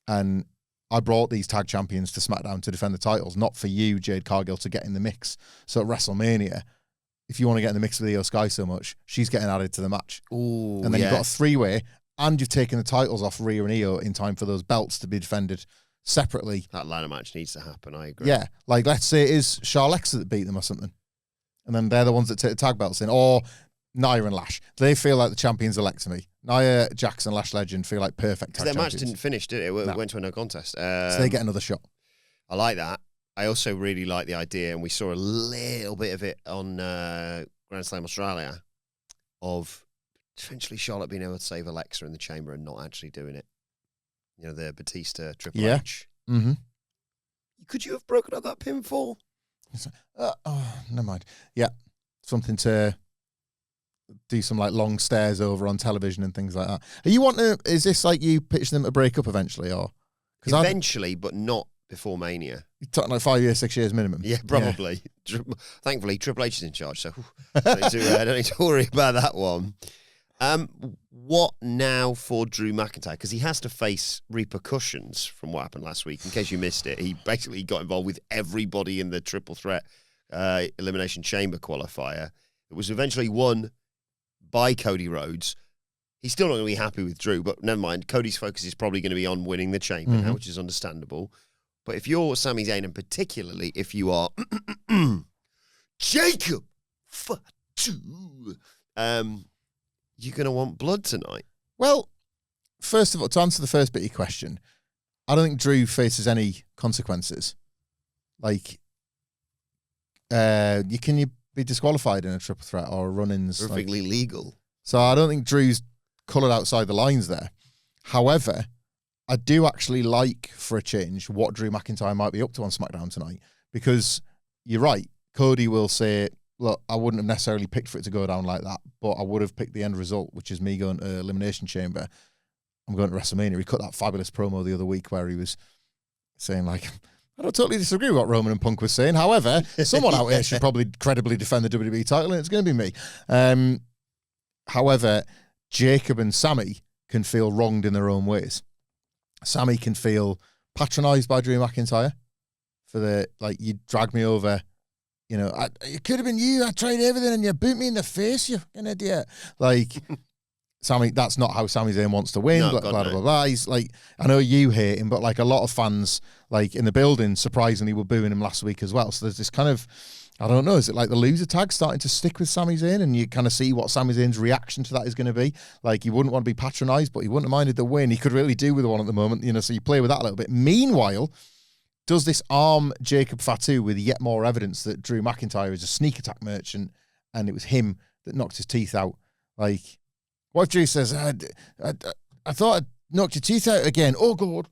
And I brought these tag champions to SmackDown to defend the titles, not for you, Jade Cargill, to get in the mix. So at WrestleMania, if you want to get in the mix with Io Sky so much, she's getting added to the match. Ooh, and then you've got a three-way, and you've taken the titles off Rhea and Io in time for those belts to be defended separately. That ladder match needs to happen, I agree. Yeah, like let's say it is Charlotte that beat them or something. And then they're the ones that take the tag belts in. Or Nia and Lash. They feel like the champions elect to me. Nia, Jax, and Lash Legend feel like perfect tag champions. Their match didn't finish, did it? It went to a no contest. So they get another shot. I like that. I also really like the idea, and we saw a little bit of it on Grand Slam Australia, of potentially Charlotte being able to save Alexa in the chamber and not actually doing it. You know, the Batista Triple H. Mm-hmm. Could you have broken up that pinfall? Never mind. Yeah, something to do some like long stares over on television and things like that. Are you want to? Is this like you pitch them to break up eventually, or eventually, but not before Mania? You're talking like 5 years, 6 years minimum. Yeah, probably. Yeah. Thankfully, Triple H is in charge, so I don't need to worry about that one. What now for Drew McIntyre? Because he has to face repercussions from what happened last week. In case you missed it, he basically got involved with everybody in the triple threat Elimination Chamber qualifier. It was eventually won by Cody Rhodes. He's still not going to be happy with Drew, but never mind. Cody's focus is probably going to be on winning the chamber now, which is understandable. But if you're Sami Zayn, and particularly if you are Jacob Fatu, you're going to want blood tonight. Well, first of all, to answer the first bit of your question, I don't think Drew faces any consequences. Like, can you be disqualified in a triple threat or run-ins? Perfectly legal. So I don't think Drew's coloured outside the lines there. However, I do actually like, for a change, what Drew McIntyre might be up to on SmackDown tonight. Because you're right, Cody will say, look, I wouldn't have necessarily picked for it to go down like that, but I would have picked the end result, which is me going to Elimination Chamber. I'm going to WrestleMania. He cut that fabulous promo the other week where he was saying, like, I don't totally disagree with what Roman and Punk was saying. However, someone out here should probably credibly defend the WWE title, and it's going to be me. However, Jacob and Sami can feel wronged in their own ways. Sami can feel patronised by Drew McIntyre for the, like, you dragged me over. You know, it could have been you. I tried everything and you boot me in the face, you fucking idiot. Like, Sami, that's not how Sami Zayn wants to win, No, blah, God, blah, no. blah, blah. He's like, I know you hate him, but like a lot of fans, like in the building, surprisingly were booing him last week as well. So there's this kind of, I don't know, is it like the loser tag starting to stick with Sami Zayn, and you kind of see what Sami Zayn's reaction to that is going to be? Like, he wouldn't want to be patronised, but he wouldn't have minded the win. He could really do with the one at the moment, you know, so you play with that a little bit. Meanwhile, does this arm Jacob Fatu with yet more evidence that Drew McIntyre is a sneak attack merchant and it was him that knocked his teeth out? Like, what if Drew says, I thought I knocked your teeth out again. Oh, God.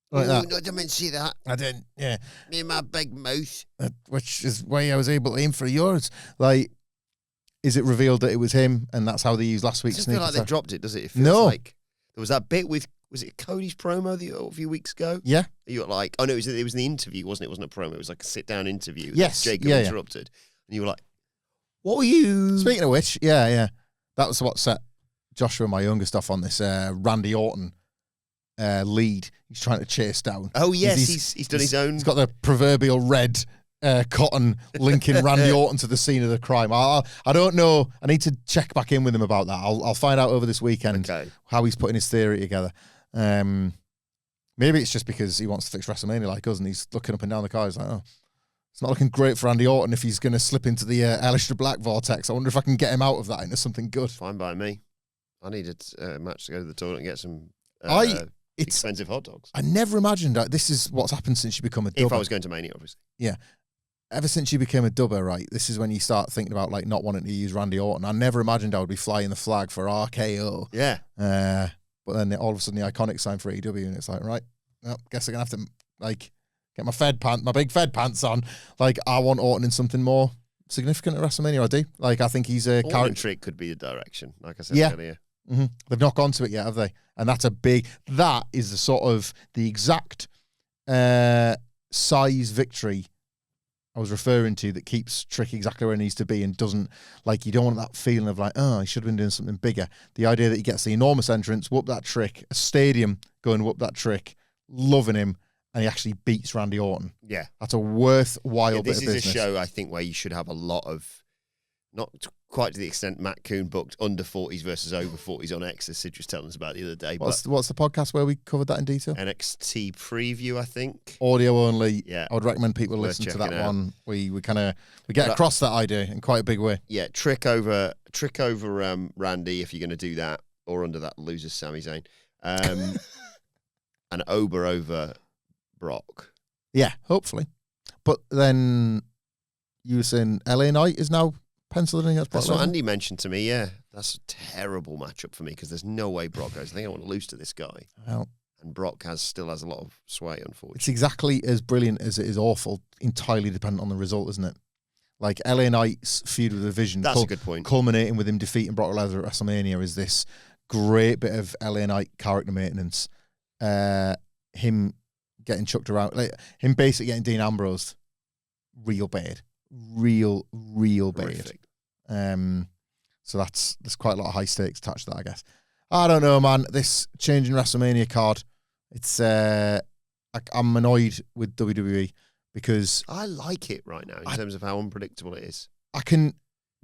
Like that. No, I didn't see that. I didn't, yeah. Me and my big mouth. Which is why I was able to aim for yours. Like, is it revealed that it was him and that's how they used last week's It doesn't sneak feel like attack? they dropped it, does it? It feels No. like there was that bit with, was it Cody's promo a few weeks ago? Yeah. You were like, oh no, it was in the interview, wasn't it? It wasn't a promo. It was like a sit-down interview. Yes. Jacob Yeah, interrupted. And you were like, what were you? Speaking of which, yeah. That was what set Joshua, my youngest, off on this Randy Orton lead. He's trying to chase down. Oh yes, he's done his own. He's got the proverbial red cotton linking Randy Orton to the scene of the crime. I don't know. I need to check back in with him about that. I'll find out over this weekend how he's putting his theory together. Maybe it's just because he wants to fix WrestleMania like us, and he's looking up and down the car. He's like, oh, it's not looking great for Randy Orton if he's going to slip into the Aleister Black vortex. I wonder if I can get him out of that into something good. Fine by me. I needed a match to go to the toilet and get some expensive hot dogs. I never imagined that. This is what's happened since you become a dubber. If I was going to Mania, obviously. Yeah. Ever since you became a dubber, right, this is when you start thinking about like not wanting to use Randy Orton. I never imagined I would be flying the flag for RKO. Yeah. But then all of a sudden the Iconics signed for AEW, and it's like, right, well, guess I'm going to have to like get my big Fed pants on. Like, I want Orton in something more significant at WrestleMania. I do. Like, I think he's a character. Trick could be the direction, like I said earlier. Mm-hmm. They've not gone to it yet, have they? And that's that is the sort of the exact size victory I was referring to that keeps Trick exactly where it needs to be and doesn't, like, you don't want that feeling of like, oh, he should have been doing something bigger. The idea that he gets the enormous entrance, whoop that Trick, a stadium going whoop that Trick, loving him, and he actually beats Randy Orton. Yeah. That's a worthwhile bit of business. This is a show, I think, where you should have a lot of, not quite to the extent Matt Coon booked under 40s versus over 40s on X, as Sid was telling us about the other day. What's the podcast where we covered that in detail? NXT Preview, I think. Audio only. Yeah. I would recommend people listen to that one. We get across that idea in quite a big way. Yeah, trick over Randy if you're going to do that, or under that loser Sami Zayn. And Oba over Brock. Yeah, hopefully. But then you were saying LA Knight is now penciled in against Brock. That's what Andy mentioned to me, yeah. That's a terrible matchup for me because there's no way Brock goes, I think I want to lose to this guy. Well, and Brock still has a lot of sway, unfortunately. It's exactly as brilliant as it is awful, entirely dependent on the result, isn't it? Like LA Knight's feud with the Division. That's a good point. Culminating with him defeating Brock Lesnar at WrestleMania is this great bit of LA Knight character maintenance. Him getting chucked around, like him basically getting Dean Ambrose real bad. Real bad. So there's quite a lot of high stakes attached to that, I guess. I don't know, man. This changing WrestleMania card, it's I'm annoyed with WWE because I like it right now in terms of how unpredictable it is. I can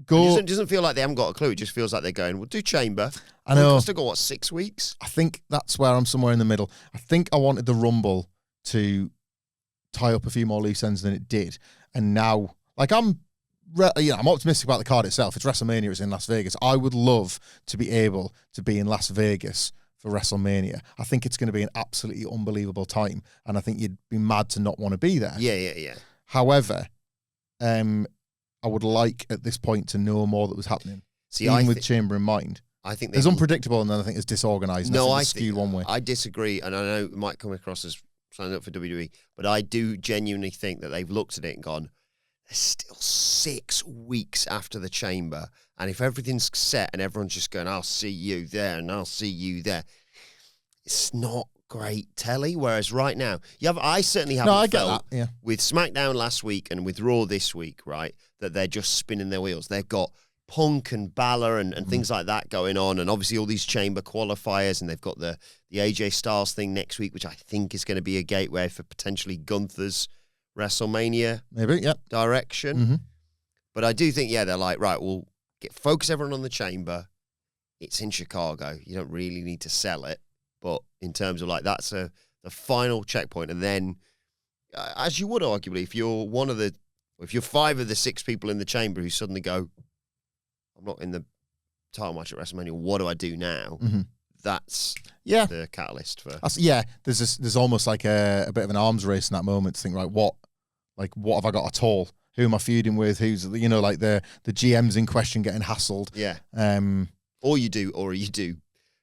go. It doesn't feel like they haven't got a clue. It just feels like they're going, we'll do Chamber. I know. We've still got, 6 weeks? I think that's where I'm somewhere in the middle. I think I wanted the Rumble to tie up a few more loose ends than it did. And now, like, I'm optimistic about the card itself. It's WrestleMania. It's in Las Vegas. I would love to be able to be in Las Vegas for WrestleMania. I think it's going to be an absolutely unbelievable time, and I think you'd be mad to not want to be there. Yeah. However, I would like at this point to know more that was happening. Even with Chamber in mind. I think there's unpredictable, and then I think it's disorganized. No, I skewed one way. I disagree, and I know it might come across as signing up for WWE, but I do genuinely think that they've looked at it and gone, there's still 6 weeks after the Chamber, and if everything's set and everyone's just going, I'll see you there and I'll see you there, it's not great telly. Whereas right now, I certainly haven't felt with SmackDown last week and with Raw this week, right, that they're just spinning their wheels. They've got Punk and Balor and things like that going on, and obviously all these Chamber qualifiers, and they've got the AJ Styles thing next week, which I think is going to be a gateway for potentially Gunther's WrestleMania direction. Mm-hmm. But I do think, they're like, right, we'll focus everyone on the Chamber. It's in Chicago. You don't really need to sell it. But in terms of like, that's the final checkpoint. And then, as you would arguably, if you're 5 of the 6 people in the Chamber who suddenly go, I'm not in the title match at WrestleMania, what do I do now? Mm-hmm. That's the catalyst for. There's almost like a bit of an arms race in that moment to think, right, what have I got at all? Who am I feuding with? Who's, like the GM's in question getting hassled? Yeah. Or you do.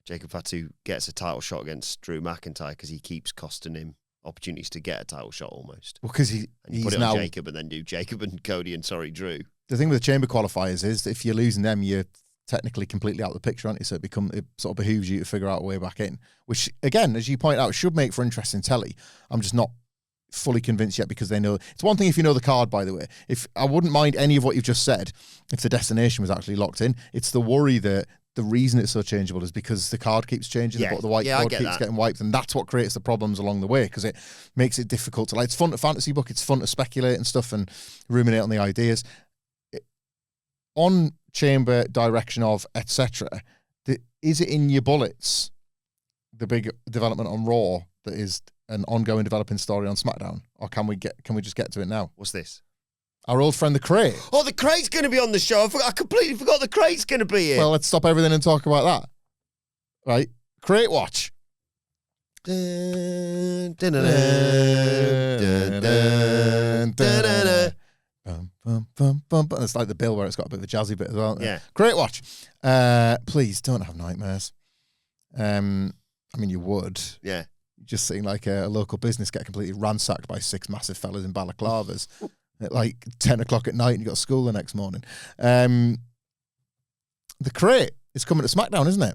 Jacob Fatu gets a title shot against Drew McIntyre because he keeps costing him opportunities to get a title shot almost. Well, because he's put it on Jacob and then do Jacob and Cody and Drew. The thing with the Chamber qualifiers is that if you're losing them, you're technically completely out of the picture, aren't you? So it sort of behooves you to figure out a way back in, which, again, as you point out, should make for interesting telly. I'm just not fully convinced yet because they know. It's one thing if you know the card, by the way. If I wouldn't mind any of what you've just said if the destination was actually locked in. It's the worry that the reason it's so changeable is because the card keeps changing, the whiteboard keeps getting wiped, and that's what creates the problems along the way because it makes it difficult to, like, it's fun to fantasy book, it's fun to speculate and stuff and ruminate on the ideas. On Chamber, direction of, etc., is it in your bullets, the big development on Raw that is an ongoing developing story on SmackDown? Or can we just get to it now? What's this? Our old friend, the Crate. Oh, the Crate's going to be on the show. I completely forgot the Crate's going to be here. Well, let's stop everything and talk about that. Right? Crate Watch. It's like the bill where it's got a bit of a jazzy bit as well. Yeah. Crate Watch. Please don't have nightmares. I mean, you would. Yeah. Just seeing like a local business get completely ransacked by 6 massive fellas in balaclavas. at like 10 o'clock at night and you got school the next morning. The crate is coming to SmackDown, isn't it?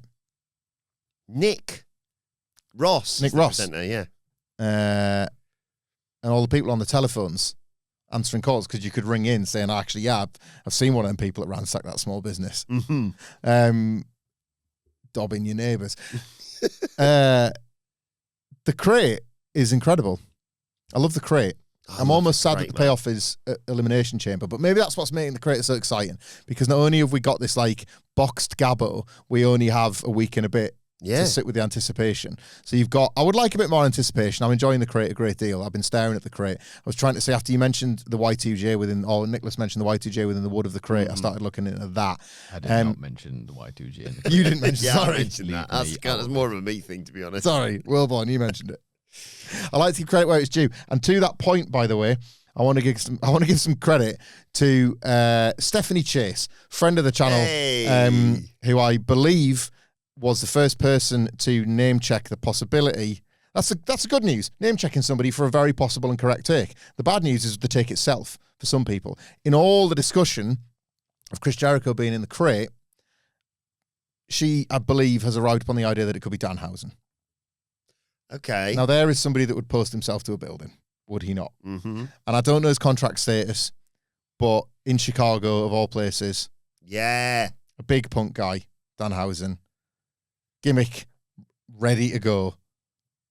Nick Ross. Yeah. And all the people on the telephones answering calls, because you could ring in saying, actually, yeah, I've seen one of them people that ransacked that small business. Mm-hmm. Dobbing your neighbours. The crate is incredible. I love the crate. I'm almost sad that the payoff is Elimination Chamber, but maybe that's what's making the crate so exciting, because not only have we got this like boxed Gabbo, we only have a week and a bit to sit with the anticipation. So I would like a bit more anticipation. I'm enjoying the crate a great deal. I've been staring at the crate. I was trying to say, after you mentioned the Y2J or Nicholas mentioned the Y2J within the wood of the crate, I started looking into that. I did not mention the Y2J in the crate. You didn't mention I sorry. mentioned that. That's more of a me thing, to be honest. Sorry, Wilbourn, you mentioned it. I like to give credit where it's due. And to that point, by the way, I want to give some credit to Stephanie Chase, friend of the channel, who I believe was the first person to name check the possibility. That's a good news. Name checking somebody for a very possible and correct take. The bad news is the take itself for some people. In all the discussion of Chris Jericho being in the crate, she, I believe, has arrived upon the idea that it could be Danhausen. Okay. Now, there is somebody that would post himself to a building, would he not? Mm-hmm. And I don't know his contract status, but in Chicago, of all places, a big punk guy, Danhausen, gimmick, ready to go.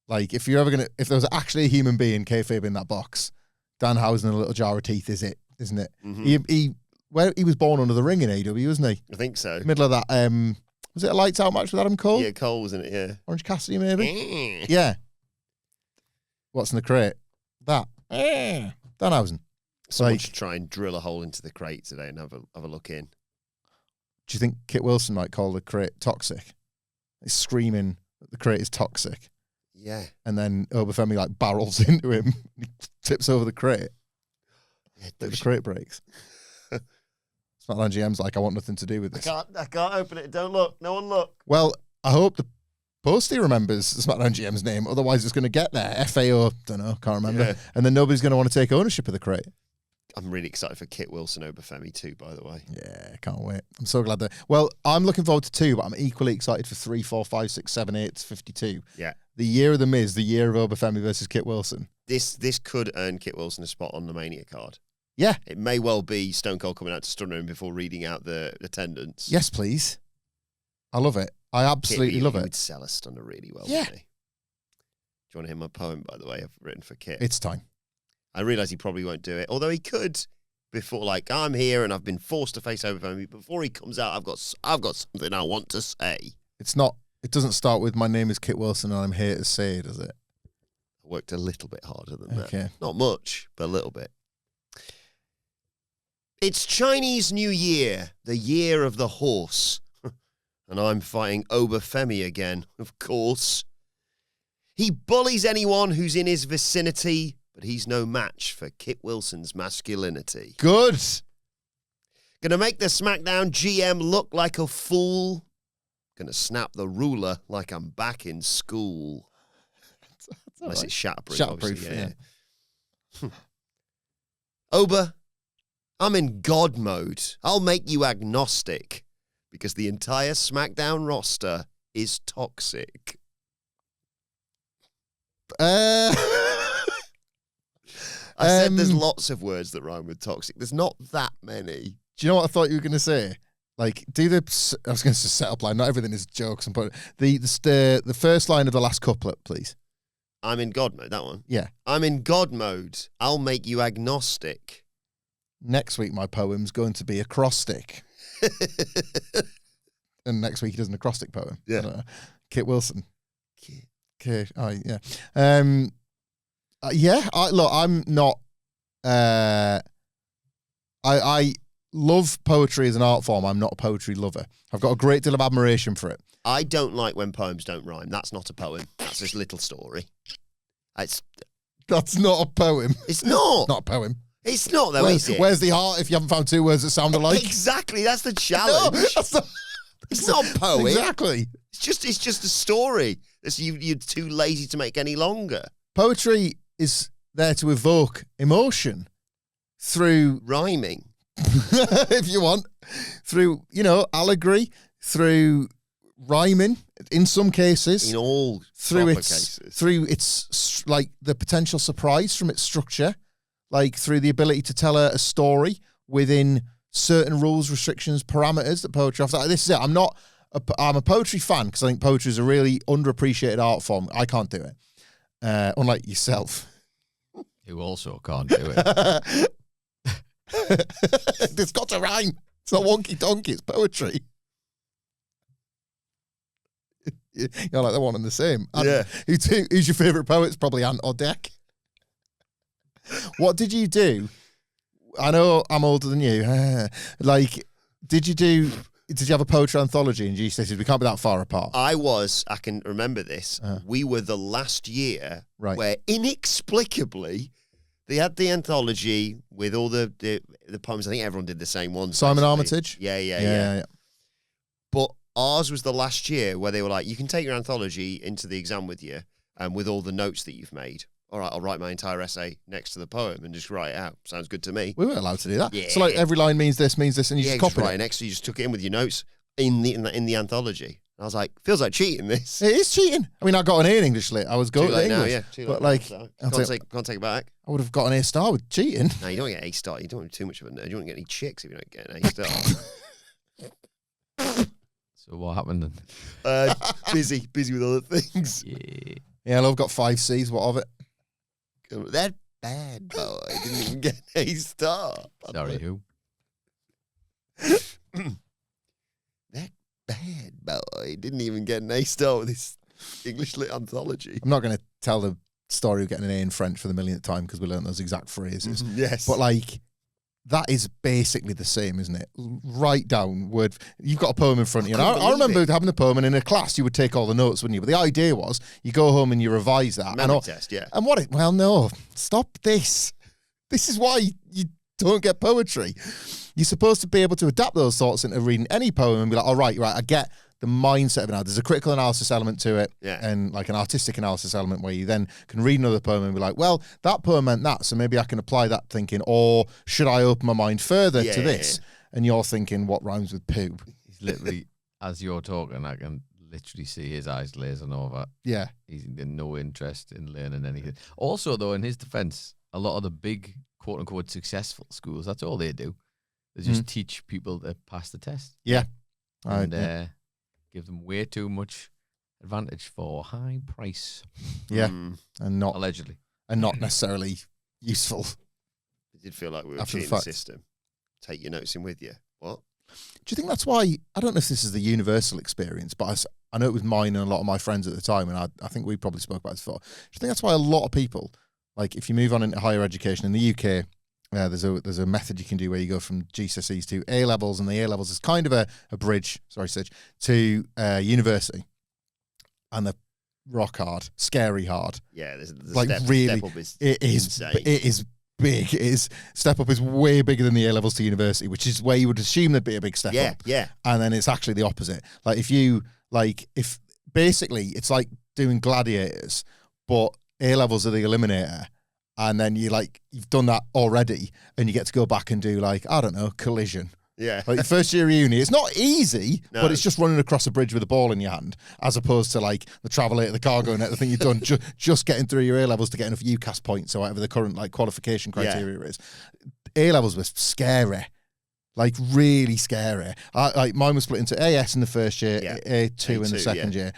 Like, if there was actually a human being, kayfabe, in that box, Danhausen and a little jar of teeth is it, isn't it? Mm-hmm. He was born under the ring in AEW, wasn't he? I think so. Middle of that, was it a lights out match with Adam Cole? Yeah, Cole, wasn't it? Yeah. Orange Cassidy, maybe? Yeah. What's in the crate? That. Danhausen. Someone should try and drill a hole into the crate today and have a look in. Do you think Kit Wilson might call the crate toxic? He's screaming that the crate is toxic. Yeah. And then Oba Femi like barrels into him. He tips over the crate. Yeah, the crate breaks. SmackDown GM's like, I want nothing to do with this. I can't open it. Don't look. No one look. Well, I hope the postie remembers the SmackDown GM's name. Otherwise, it's going to get there. FAO, don't know, can't remember. Yeah. And then nobody's going to want to take ownership of the crate. I'm really excited for Kit Wilson, Oba Femi too, by the way. Yeah, can't wait. I'm so glad that. Well, I'm looking forward to 2, but I'm equally excited for 3, 4, 5, 6, 7, 8, 52. Yeah. The year of the Miz, the year of Oba Femi versus Kit Wilson. This could earn Kit Wilson a spot on the Mania card. Yeah. It may well be Stone Cold coming out to stunner him before reading out the attendance. Yes, please. I love it. I absolutely love it. He would sell a stunner really well, yeah. wouldn't he? Do you want to hear my poem, by the way, I've written for Kit? It's time. I realise he probably won't do it, although he could before, like, I'm here and I've been forced to face Oba Femi. Before he comes out, I've got something I want to say. It doesn't start with, my name is Kit Wilson and I'm here to say, does it? I worked a little bit harder than that. Okay. Not much, but a little bit. It's Chinese New Year, the year of the horse. And I'm fighting Oba Femi again, of course. He bullies anyone who's in his vicinity, but he's no match for Kit Wilson's masculinity. Good. Gonna make the SmackDown GM look like a fool. Gonna snap the ruler like I'm back in school. Unless it's shatterproof. Shatterproof, yeah. Oba, I'm in God mode. I'll make you agnostic because the entire SmackDown roster is toxic. I said there's lots of words that rhyme with toxic. There's not that many. Do you know what I thought you were going to say? Like, I was going to say setup line. Not everything is jokes. But the first line of the last couplet, please. I'm in God mode, that one? Yeah. I'm in God mode. I'll make you agnostic. Next week, my poem's going to be acrostic. And next week, he does an acrostic poem. Yeah. Kit Wilson. Okay. Oh, yeah. Yeah. I'm not. I love poetry as an art form. I'm not a poetry lover. I've got a great deal of admiration for it. I don't like when poems don't rhyme. That's not a poem. That's just a little story. That's not a poem. It's not. Not a poem. It's not, though, is it? Where's the art if you haven't found 2 words that sound alike? Exactly. That's the challenge. No, it's not a poem. Exactly. It's just a story. You're too lazy to make any longer. Poetry is there to evoke emotion. through Rhyming. if you want, through, allegory, through rhyming in some cases. In all through proper its cases. through its like the potential surprise from its structure, like through the ability to tell a story within certain rules, restrictions, parameters that poetry offers. This is it. I'm a poetry fan because I think poetry is a really underappreciated art form. I can't do it, unlike yourself. Who also can't do it. It's got to rhyme. It's not wonky donkey. It's poetry. You're like, they're one and the same. Yeah. Who's your favourite poet? It's probably Ant or Dec. What did you do? I know I'm older than you. Did you have a poetry anthology in GCSEs? We can't be that far apart. I can remember this. We were the last year where inexplicably they had the anthology with all the poems. I think everyone did the same ones. Simon basically. Armitage? Yeah. But ours was the last year where they were like, you can take your anthology into the exam with you and with all the notes that you've made. All right, I'll write my entire essay next to the poem and just write it out. Sounds good to me. We weren't allowed to do that. Yeah. So like every line means this, and you just copy write it. next to you, just took it in with your notes in the anthology. And I was like, feels like cheating this. It is cheating. I mean, I got an A in English lit. I was good Too at late English. now, yeah. Too But late like, now, so. Can't take it back. I would have got an A star with cheating. No, you don't get A star. You don't want too much of a nerd. You don't get any chicks if you don't get an A star. So what happened then? Busy with other things. Yeah. I've got 5 C's. What of it? That bad boy didn't even get an A star. Sorry, who? That bad boy didn't even get an A star with his English lit anthology. I'm not going to tell the story of getting an A in French for the millionth time because we learned those exact phrases. Yes. But like, that is basically the same, isn't it? Write down word. You've got a poem in front of you. And I remember having a poem, and in a class you would take all the notes, wouldn't you? But the idea was you go home and you revise that. Memory test, yeah. And well, no, stop this. This is why you don't get poetry. You're supposed to be able to adapt those thoughts into reading any poem and be like, all right, I get the mindset of it now. There's a critical analysis element to it, and like an artistic analysis element where you then can read another poem and be like, well, that poem meant that, so maybe I can apply that thinking, or should I open my mind further to this? And you're thinking, what rhymes with poo? He's literally, as you're talking, I can literally see his eyes glazing over. Yeah. He's in no interest in learning anything. Also, though, in his defense, a lot of the big, quote-unquote, successful schools, that's all they do. They just teach people to pass the test. Yeah. And give them way too much advantage for high price. Yeah. And not allegedly. And not necessarily useful. It did feel like we were After the cheating the fact. system. Take your notes in with you. What? Do you think that's why, I don't know if this is the universal experience, but I know it was mine and a lot of my friends at the time, and I think we probably spoke about this before. Do you think that's why a lot of people, like if you move on into higher education in the UK, there's a method you can do where you go from GCSEs to A levels, and the A levels is kind of a bridge, to university, and they're rock hard, scary hard. Yeah, there's like really, step up is it is insane. It is big. It is step up is way bigger than the A levels to university, which is where you would assume there'd be a big step up. Yeah. And then it's actually the opposite. Like if basically it's like doing gladiators, but A levels are the eliminator. And then you've done that already, and you get to go back and do collision. Yeah. Like first year of uni, it's not easy, No. but it's just running across a bridge with a ball in your hand, as opposed to like the Travelator, the cargo net, the thing you've done, just getting through your A levels to get enough UCAS points or whatever the current qualification criteria is. A levels was scary. Like really scary. Mine was split into AS in the first year, A2 in the second year.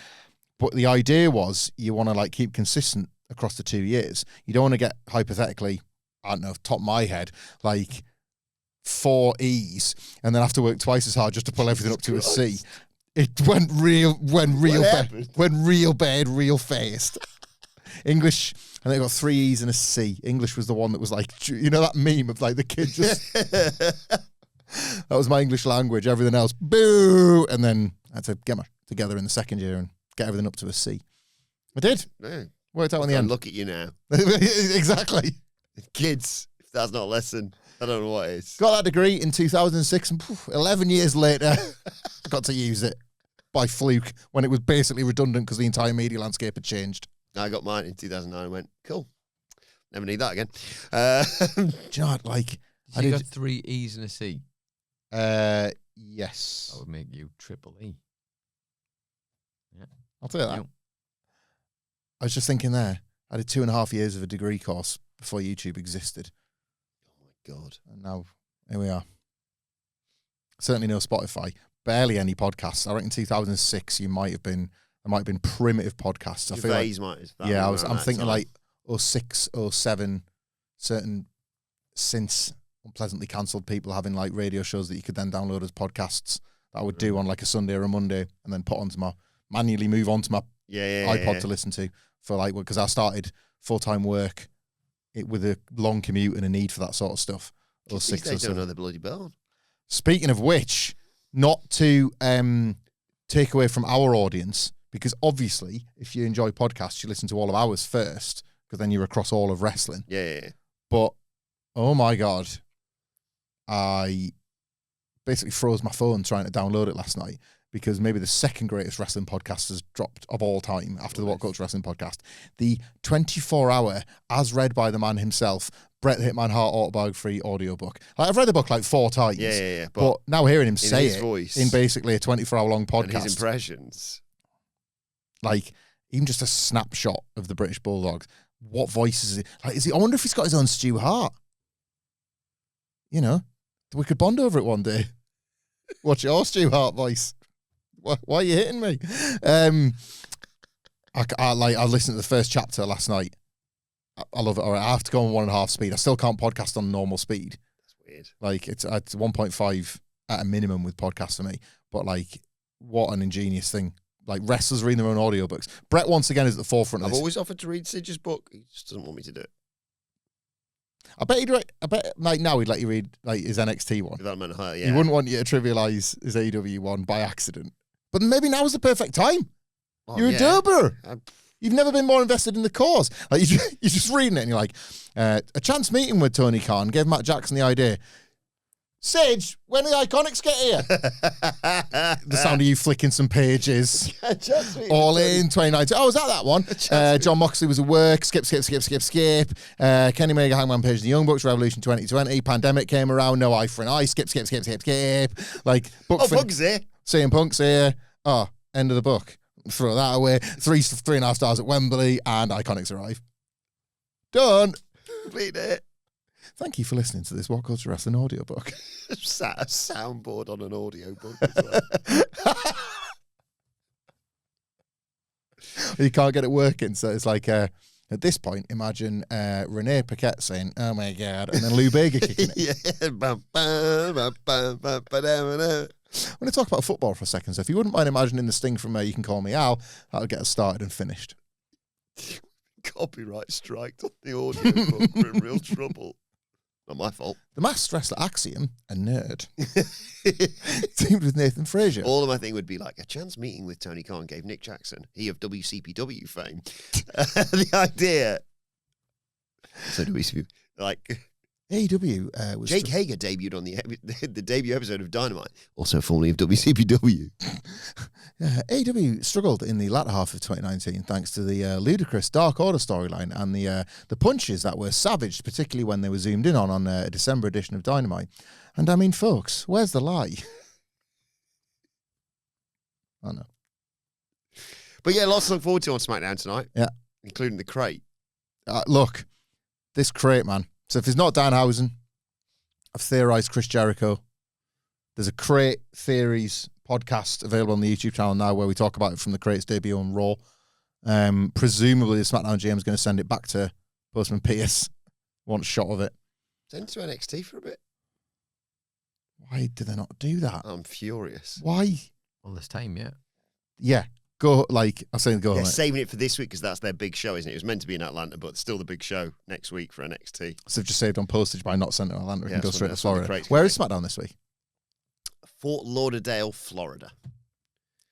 But the idea was you want to keep consistent across the 2 years. You don't want to get hypothetically, I don't know, top of my head, 4 E's and then have to work twice as hard just to pull everything up to a C. It went real bad, real fast. English, and they got 3 E's and a C. English was the one that was that meme of the kid just. That was my English language. Everything else, boo. And then I had to get my together in the second year and get everything up to a C. I did. Yeah. Worked out in the end. Look at you now. Exactly. Kids, if that's not a lesson, I don't know what is. Got that degree in 2006, and 11 years later, got to use it by fluke when it was basically redundant because the entire media landscape had changed. I got mine in 2009 and went, cool. Never need that again. Do you know what, So you got 3 E's and a C? Yes. That would make you triple E. Yeah. I'll tell you that. I was just thinking there, I did 2.5 years of a degree course before YouTube existed. Oh my God. And now, here we are. Certainly no Spotify. Barely any podcasts. I reckon 2006 there might have been primitive podcasts. I feel like, I'm thinking like 06, 07, certain since unpleasantly cancelled people having like radio shows that you could then download as podcasts that I would do on like a Sunday or a Monday and then manually move onto my iPod to listen to for like, because I started full-time work with a long commute and a need for that sort of stuff. 06 or 07. Don't know the bloody bell. Speaking of which, not to take away from our audience, because obviously if you enjoy podcasts, you listen to all of ours first, because then you're across all of wrestling. Yeah. But, oh my God, I basically froze my phone trying to download it last night because maybe the second greatest wrestling podcast has dropped of all time after the WhatCulture Wrestling podcast. The 24-hour, as read by the man himself, Bret the Hitman Hart autobiography audiobook. Like, I've read the book like 4 times. Yeah. But now hearing him say it voice, in basically a 24-hour-long podcast. And his impressions. Like, even just a snapshot of the British Bulldog. What voice is it? Like, I wonder if he's got his own Stu Hart. You know, we could bond over it one day. Watch your Stu Hart voice. Why are you hitting me? I listened to the first chapter last night. I love it. All right, I have to go on 1.5 speed. I still can't podcast on normal speed. That's weird. Like it's 1.5 at a minimum with podcasts for me. But like, what an ingenious thing. Like wrestlers reading their own audiobooks. Bret once again is at the forefront of this. I've always offered to read Sidge's book. He just doesn't want me to do it. I bet like now he'd let you read like his NXT one. Development High, yeah. He wouldn't want you to trivialize his AEW one by accident. But maybe now's the perfect time. Oh, You're a dober. You've never been more invested in the cause. Like you're just reading it and you're like, a chance meeting with Tony Khan gave Matt Jackson the idea. Sidge, when the Iconics get here? The sound of you flicking some pages. All in 2019. Oh, was that one? John Moxley was at work. Skip. Kenny Omega, Hangman Page, the Young Bucks, Revolution 2020. Pandemic came around. No eye for an eye. Skip. Like, Punk's here. CM Punk's here. Oh, end of the book. Throw that away. 3.5 stars at Wembley, and Iconics arrive. Done. Complete it. Thank you for listening to this WhatCulture Wrestling audiobook. Sat a soundboard on an audiobook as well. You can't get it working, so it's like at this point, imagine Renee Paquette saying, "Oh my God," and then Lou Bega kicking it. I'm going to talk about football for a second, so if you wouldn't mind imagining the sting from You Can Call Me Al, that'll get us started and finished. Copyright striked on the audiobook. We're in real trouble. Not my fault. The masked wrestler Axiom, a nerd, teamed with Nathan Frazier. All of my thing would be like, a chance meeting with Tony Khan gave Nick Jackson, he of WCPW fame, the idea. So WCPW, like... AEW was... Jake Hager debuted on the debut episode of Dynamite, also formerly of WCPW. AEW struggled in the latter half of 2019 thanks to the ludicrous Dark Order storyline and the punches that were savaged, particularly when they were zoomed in on a December edition of Dynamite. And I mean, folks, where's the lie? I know. But yeah, lots to look forward to on SmackDown tonight. Yeah. Including the crate. Look, this crate, man. So if it's not Danhausen, I've theorized Chris Jericho. There's a Crate Theories podcast available on the YouTube channel now where we talk about it from the Crate's debut on Raw. Presumably the SmackDown GM is going to send it back to Postman Pierce. Want a shot of it. Send it to NXT for a bit. Why do they not do that? I'm furious. Why? Well, there's time, yeah. Yeah. Go, like, I'm saying go. They're saving it for this week because that's their big show, isn't it? It was meant to be in Atlanta, but still the big show next week for NXT. So they've just saved on postage by not sending it to Atlanta. It can go straight to Florida. Where is SmackDown this week? Fort Lauderdale, Florida.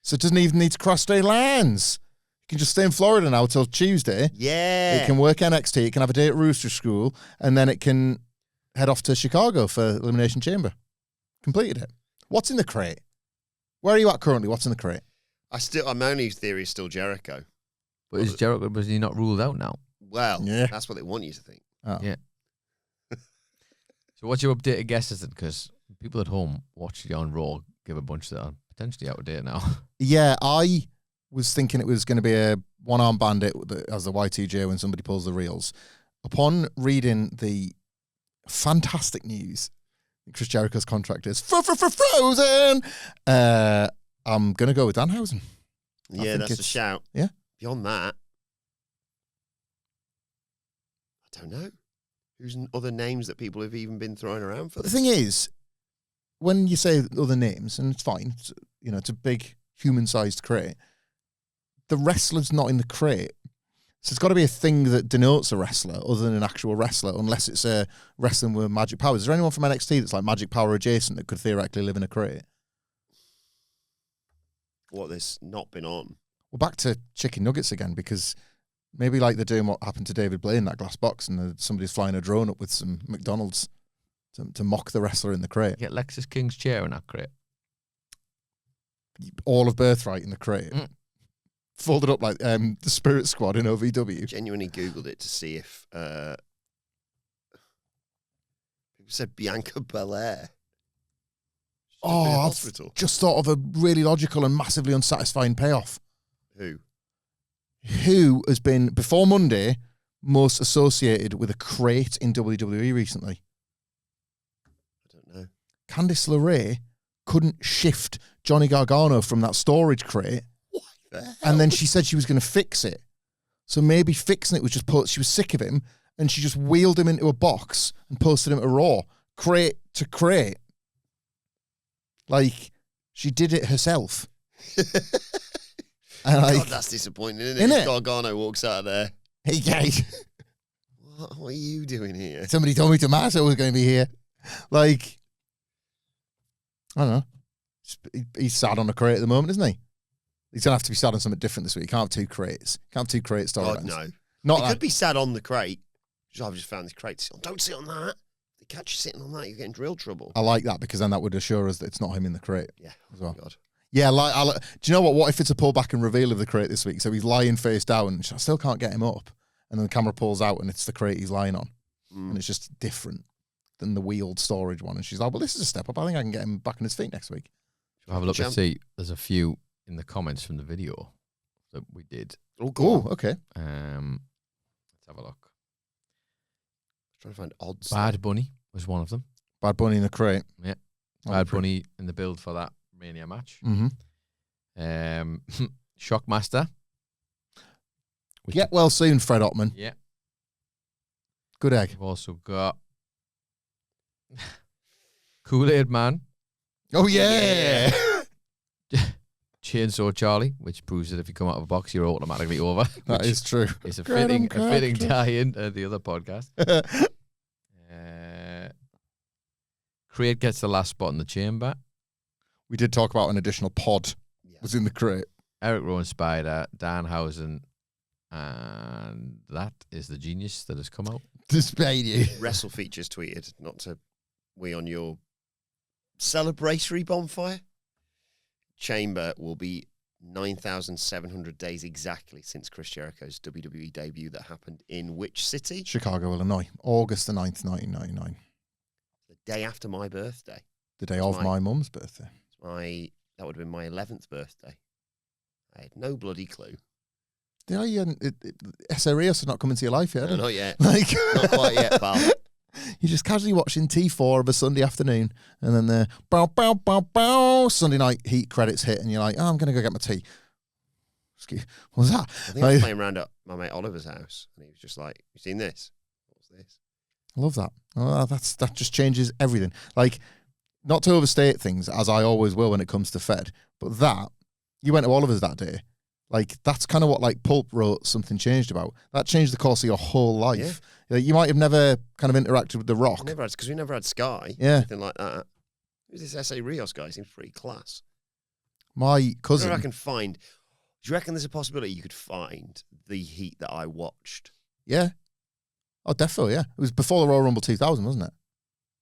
So it doesn't even need to cross state lines. You can just stay in Florida now till Tuesday. Yeah. It can work NXT. It can have a day at Rooster School, and then it can head off to Chicago for Elimination Chamber. Completed it. What's in the crate? Where are you at currently? What's in the crate? My only theory is still Jericho. But is Jericho, was he not ruled out now? Well, yeah. That's what they want you to think. Oh. Yeah. So what's your updated guesses then? Because people at home watch you on Raw give a bunch that are potentially out of date now. Yeah, I was thinking it was going to be a one-arm bandit as the Y2J when somebody pulls the reels. Upon reading the fantastic news, Chris Jericho's contract is frozen. I'm going to go with Danhausen. Yeah, that's a shout. Yeah. Beyond that, I don't know. Who's other names that people have even been throwing around for But the this? thing is, when you say other names, and it's fine, it's a big human-sized crate, the wrestler's not in the crate. So it's got to be a thing that denotes a wrestler other than an actual wrestler, unless it's a wrestling with magic powers. Is there anyone from NXT that's like magic power adjacent that could theoretically live in a crate? What, this not been on? Well, back to chicken nuggets again, because maybe like they're doing what happened to David Blaine in that glass box, and somebody's flying a drone up with some McDonald's to mock the wrestler in the crate. Get Lexus King's chair in that crate. All of Birthright in the crate. Folded up like the Spirit Squad in OVW. Genuinely Googled it to see if people said Bianca Belair. Oh, hospital. I've just thought of a really logical and massively unsatisfying payoff. Who has been, before Monday, most associated with a crate in WWE recently? I don't know. Candice LeRae couldn't shift Johnny Gargano from that storage crate. What the hell? And then she said she was going to fix it. So maybe fixing it was just she was sick of him, and she just wheeled him into a box and posted him to Raw, crate to crate. Like, she did it herself. And God, that's disappointing, isn't it? Gargano walks out of there. Hey, guys. What are you doing here? Somebody told me Tommaso was going to be here. Like, I don't know. He's sad on a crate at the moment, isn't he? He's going to have to be sad on something different this week. He can't have two crates. Can't have two crate storylines. God, no. Not He that. could be sad on the crate. I've just found this crate to sit on. Don't sit on that. If they catch you sitting on that, you're getting real trouble. I like that, because then that would assure us that it's not him in the crate. Yeah. As well. God. Yeah, do you know what? What if it's a pullback and reveal of the crate this week? So he's lying face down, and I still can't get him up. And then the camera pulls out, and it's the crate he's lying on. And it's just different than the wheeled storage one. And she's like, well, this is a step up. I think I can get him back on his feet next week. Have a look and see. There's a few in the comments from the video that we did. Oh, cool. Okay. Let's have a look. Trying to find odds. Bad Bunny was one of them. Bad Bunny in the crate. Yeah. Bad Bunny in the build for that Mania match. Mm-hmm. Shockmaster. Get well soon, Fred Ottman. Yeah. Good egg. We've also got Kool-Aid Man. Oh, yeah. Chainsaw Charlie, which proves that if you come out of a box, you're automatically over. That is true. It's a fitting tie-in to the other podcast. Crate gets the last spot in the chamber. We did talk about an additional pod was in the crate. Eric Rowan Spider, Danhausen, and that is the genius that has come out. Despite you. Wrestle Features tweeted, not to we on your celebratory bonfire. Chamber will be 9,700 days exactly since Chris Jericho's WWE debut that happened in which city? Chicago, Illinois. August the 9th, 1999. The day after my birthday. The day of my mum's birthday. That would have been my 11th birthday. I had no bloody clue. SA Rios had not come into your life yet. No, not yet. Like, not quite yet, pal. You're just casually watching T4 of a Sunday afternoon, and then the bow, bow, bow, bow, Sunday night Heat credits hit, and you're like, oh, I'm going to go get my tea. What was that? I think I was playing around at my mate Oliver's house, and he was just like, you seen this? What's this? I love that. Oh, that just changes everything. Like, not to overstate things, as I always will when it comes to Fed, but that, you went to Oliver's that day. Like, that's kind of what, like, Pulp wrote Something Changed about. That changed the course of your whole life. Yeah. Like, you might have never kind of interacted with The Rock. Because we never had Sky. Yeah. Anything like that. Who's this SA Rios guy? Seems pretty class. My cousin. I can find. Do you reckon there's a possibility you could find the Heat that I watched? Yeah. Oh, definitely, yeah. It was before the Royal Rumble 2000, wasn't it?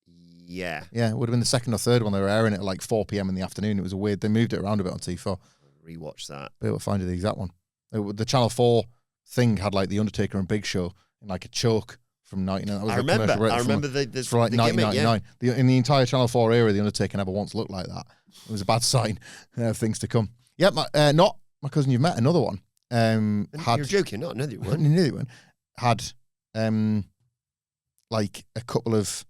Yeah. Yeah, it would have been the second or third one. They were airing it at like 4 p.m. in the afternoon. It was they moved it around a bit on T4. Rewatch that. Be able to find you the exact one. The Channel 4 thing had like The Undertaker and Big Show in like a choke from 99. That was I the remember. commercial break I from, remember the for like the 1999. gimmick, In the entire Channel 4 era, The Undertaker never once looked like that. It was a bad sign of things to come. Yep, not My Cousin You've Met, another one. You're joking, not another one. Another one had like a couple of,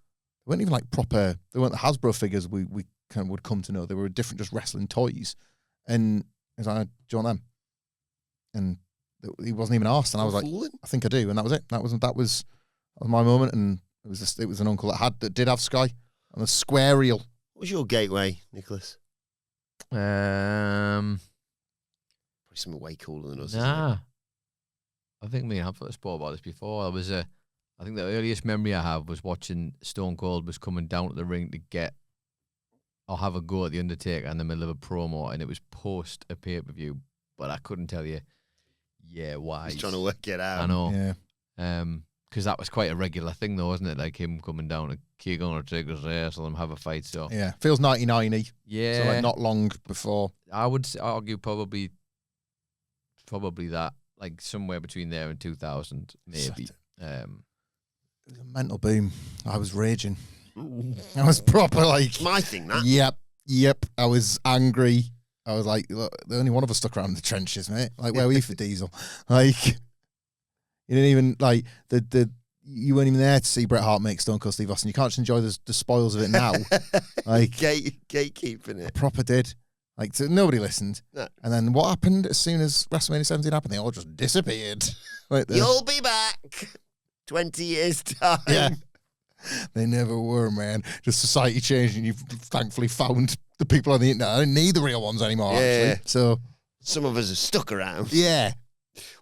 they weren't even like proper, they weren't the Hasbro figures we kind of would come to know. They were different, just wrestling toys. And he was like, do you want them? And he wasn't even asked. And I was like, I think I do. And that was it. That was my moment. And it was an uncle that did have Sky on a square reel. What was your gateway, Nicholas? Probably something way cooler than us. Nah. I think me and Hamflett spoke about this before. I think the earliest memory I have was watching Stone Cold was coming down to the ring to have a go at The Undertaker in the middle of a promo, and it was post a pay-per-view, but I couldn't tell you, why. He's trying to work it out. I know. Yeah. Because that was quite a regular thing, though, wasn't it? Like him coming down to kick Undertaker's ass and them have a fight. So yeah, feels 99-y. Yeah. So like not long before. I would argue probably that, like somewhere between there and 2000, maybe. It was a mental boom. I was raging. I was proper like... It's my thing, that. Yep. I was angry. I was like, look, the only one of us stuck around in the trenches, mate. Like, where were you for Diesel? Like, you didn't even, like, you weren't even there to see Bret Hart make Stone Cold Steve Austin. You can't just enjoy the spoils of it now. Like, gatekeeping it. I proper did. Like, so nobody listened. No. And then what happened as soon as WrestleMania 17 happened? They all just disappeared. Like You'll be back 20 years' time. Yeah. They never were, man. Just society changed, and you've thankfully found the people on the internet. I don't need the real ones anymore, actually. So some of us are stuck around. Yeah.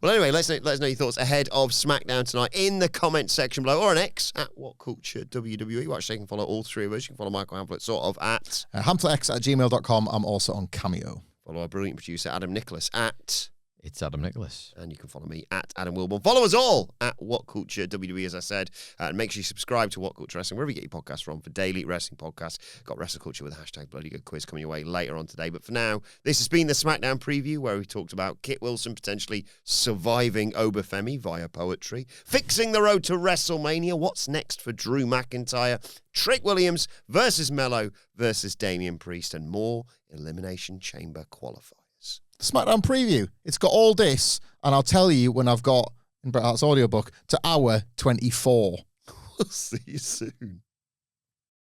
Well, anyway, let us know your thoughts ahead of SmackDown tonight in the comments section below, or on X at WhatCulture WWE. Watch, you can follow all three of us. You can follow Michael Hamflett sort of at HamflettX@gmail.com. I'm also on Cameo. Follow our brilliant producer Adam Nicholas at It's Adam Nicholas. And you can follow me at Adam Wilbourn. Follow us all at WhatCulture WWE, as I said. And make sure you subscribe to WhatCulture Wrestling, wherever you get your podcasts from, for daily wrestling podcasts. Got Wrestle Culture with hashtag Bloody Good quiz coming your way later on today. But for now, this has been the SmackDown preview, where we talked about Kit Wilson potentially surviving Oba Femi via poetry, fixing the road to WrestleMania, what's next for Drew McIntyre, Trick Williams versus Melo versus Damian Priest, and more Elimination Chamber qualifiers. The SmackDown preview. It's got all this, and I'll tell you when I've got in Bret Hart's audiobook to hour 24. We'll see you soon.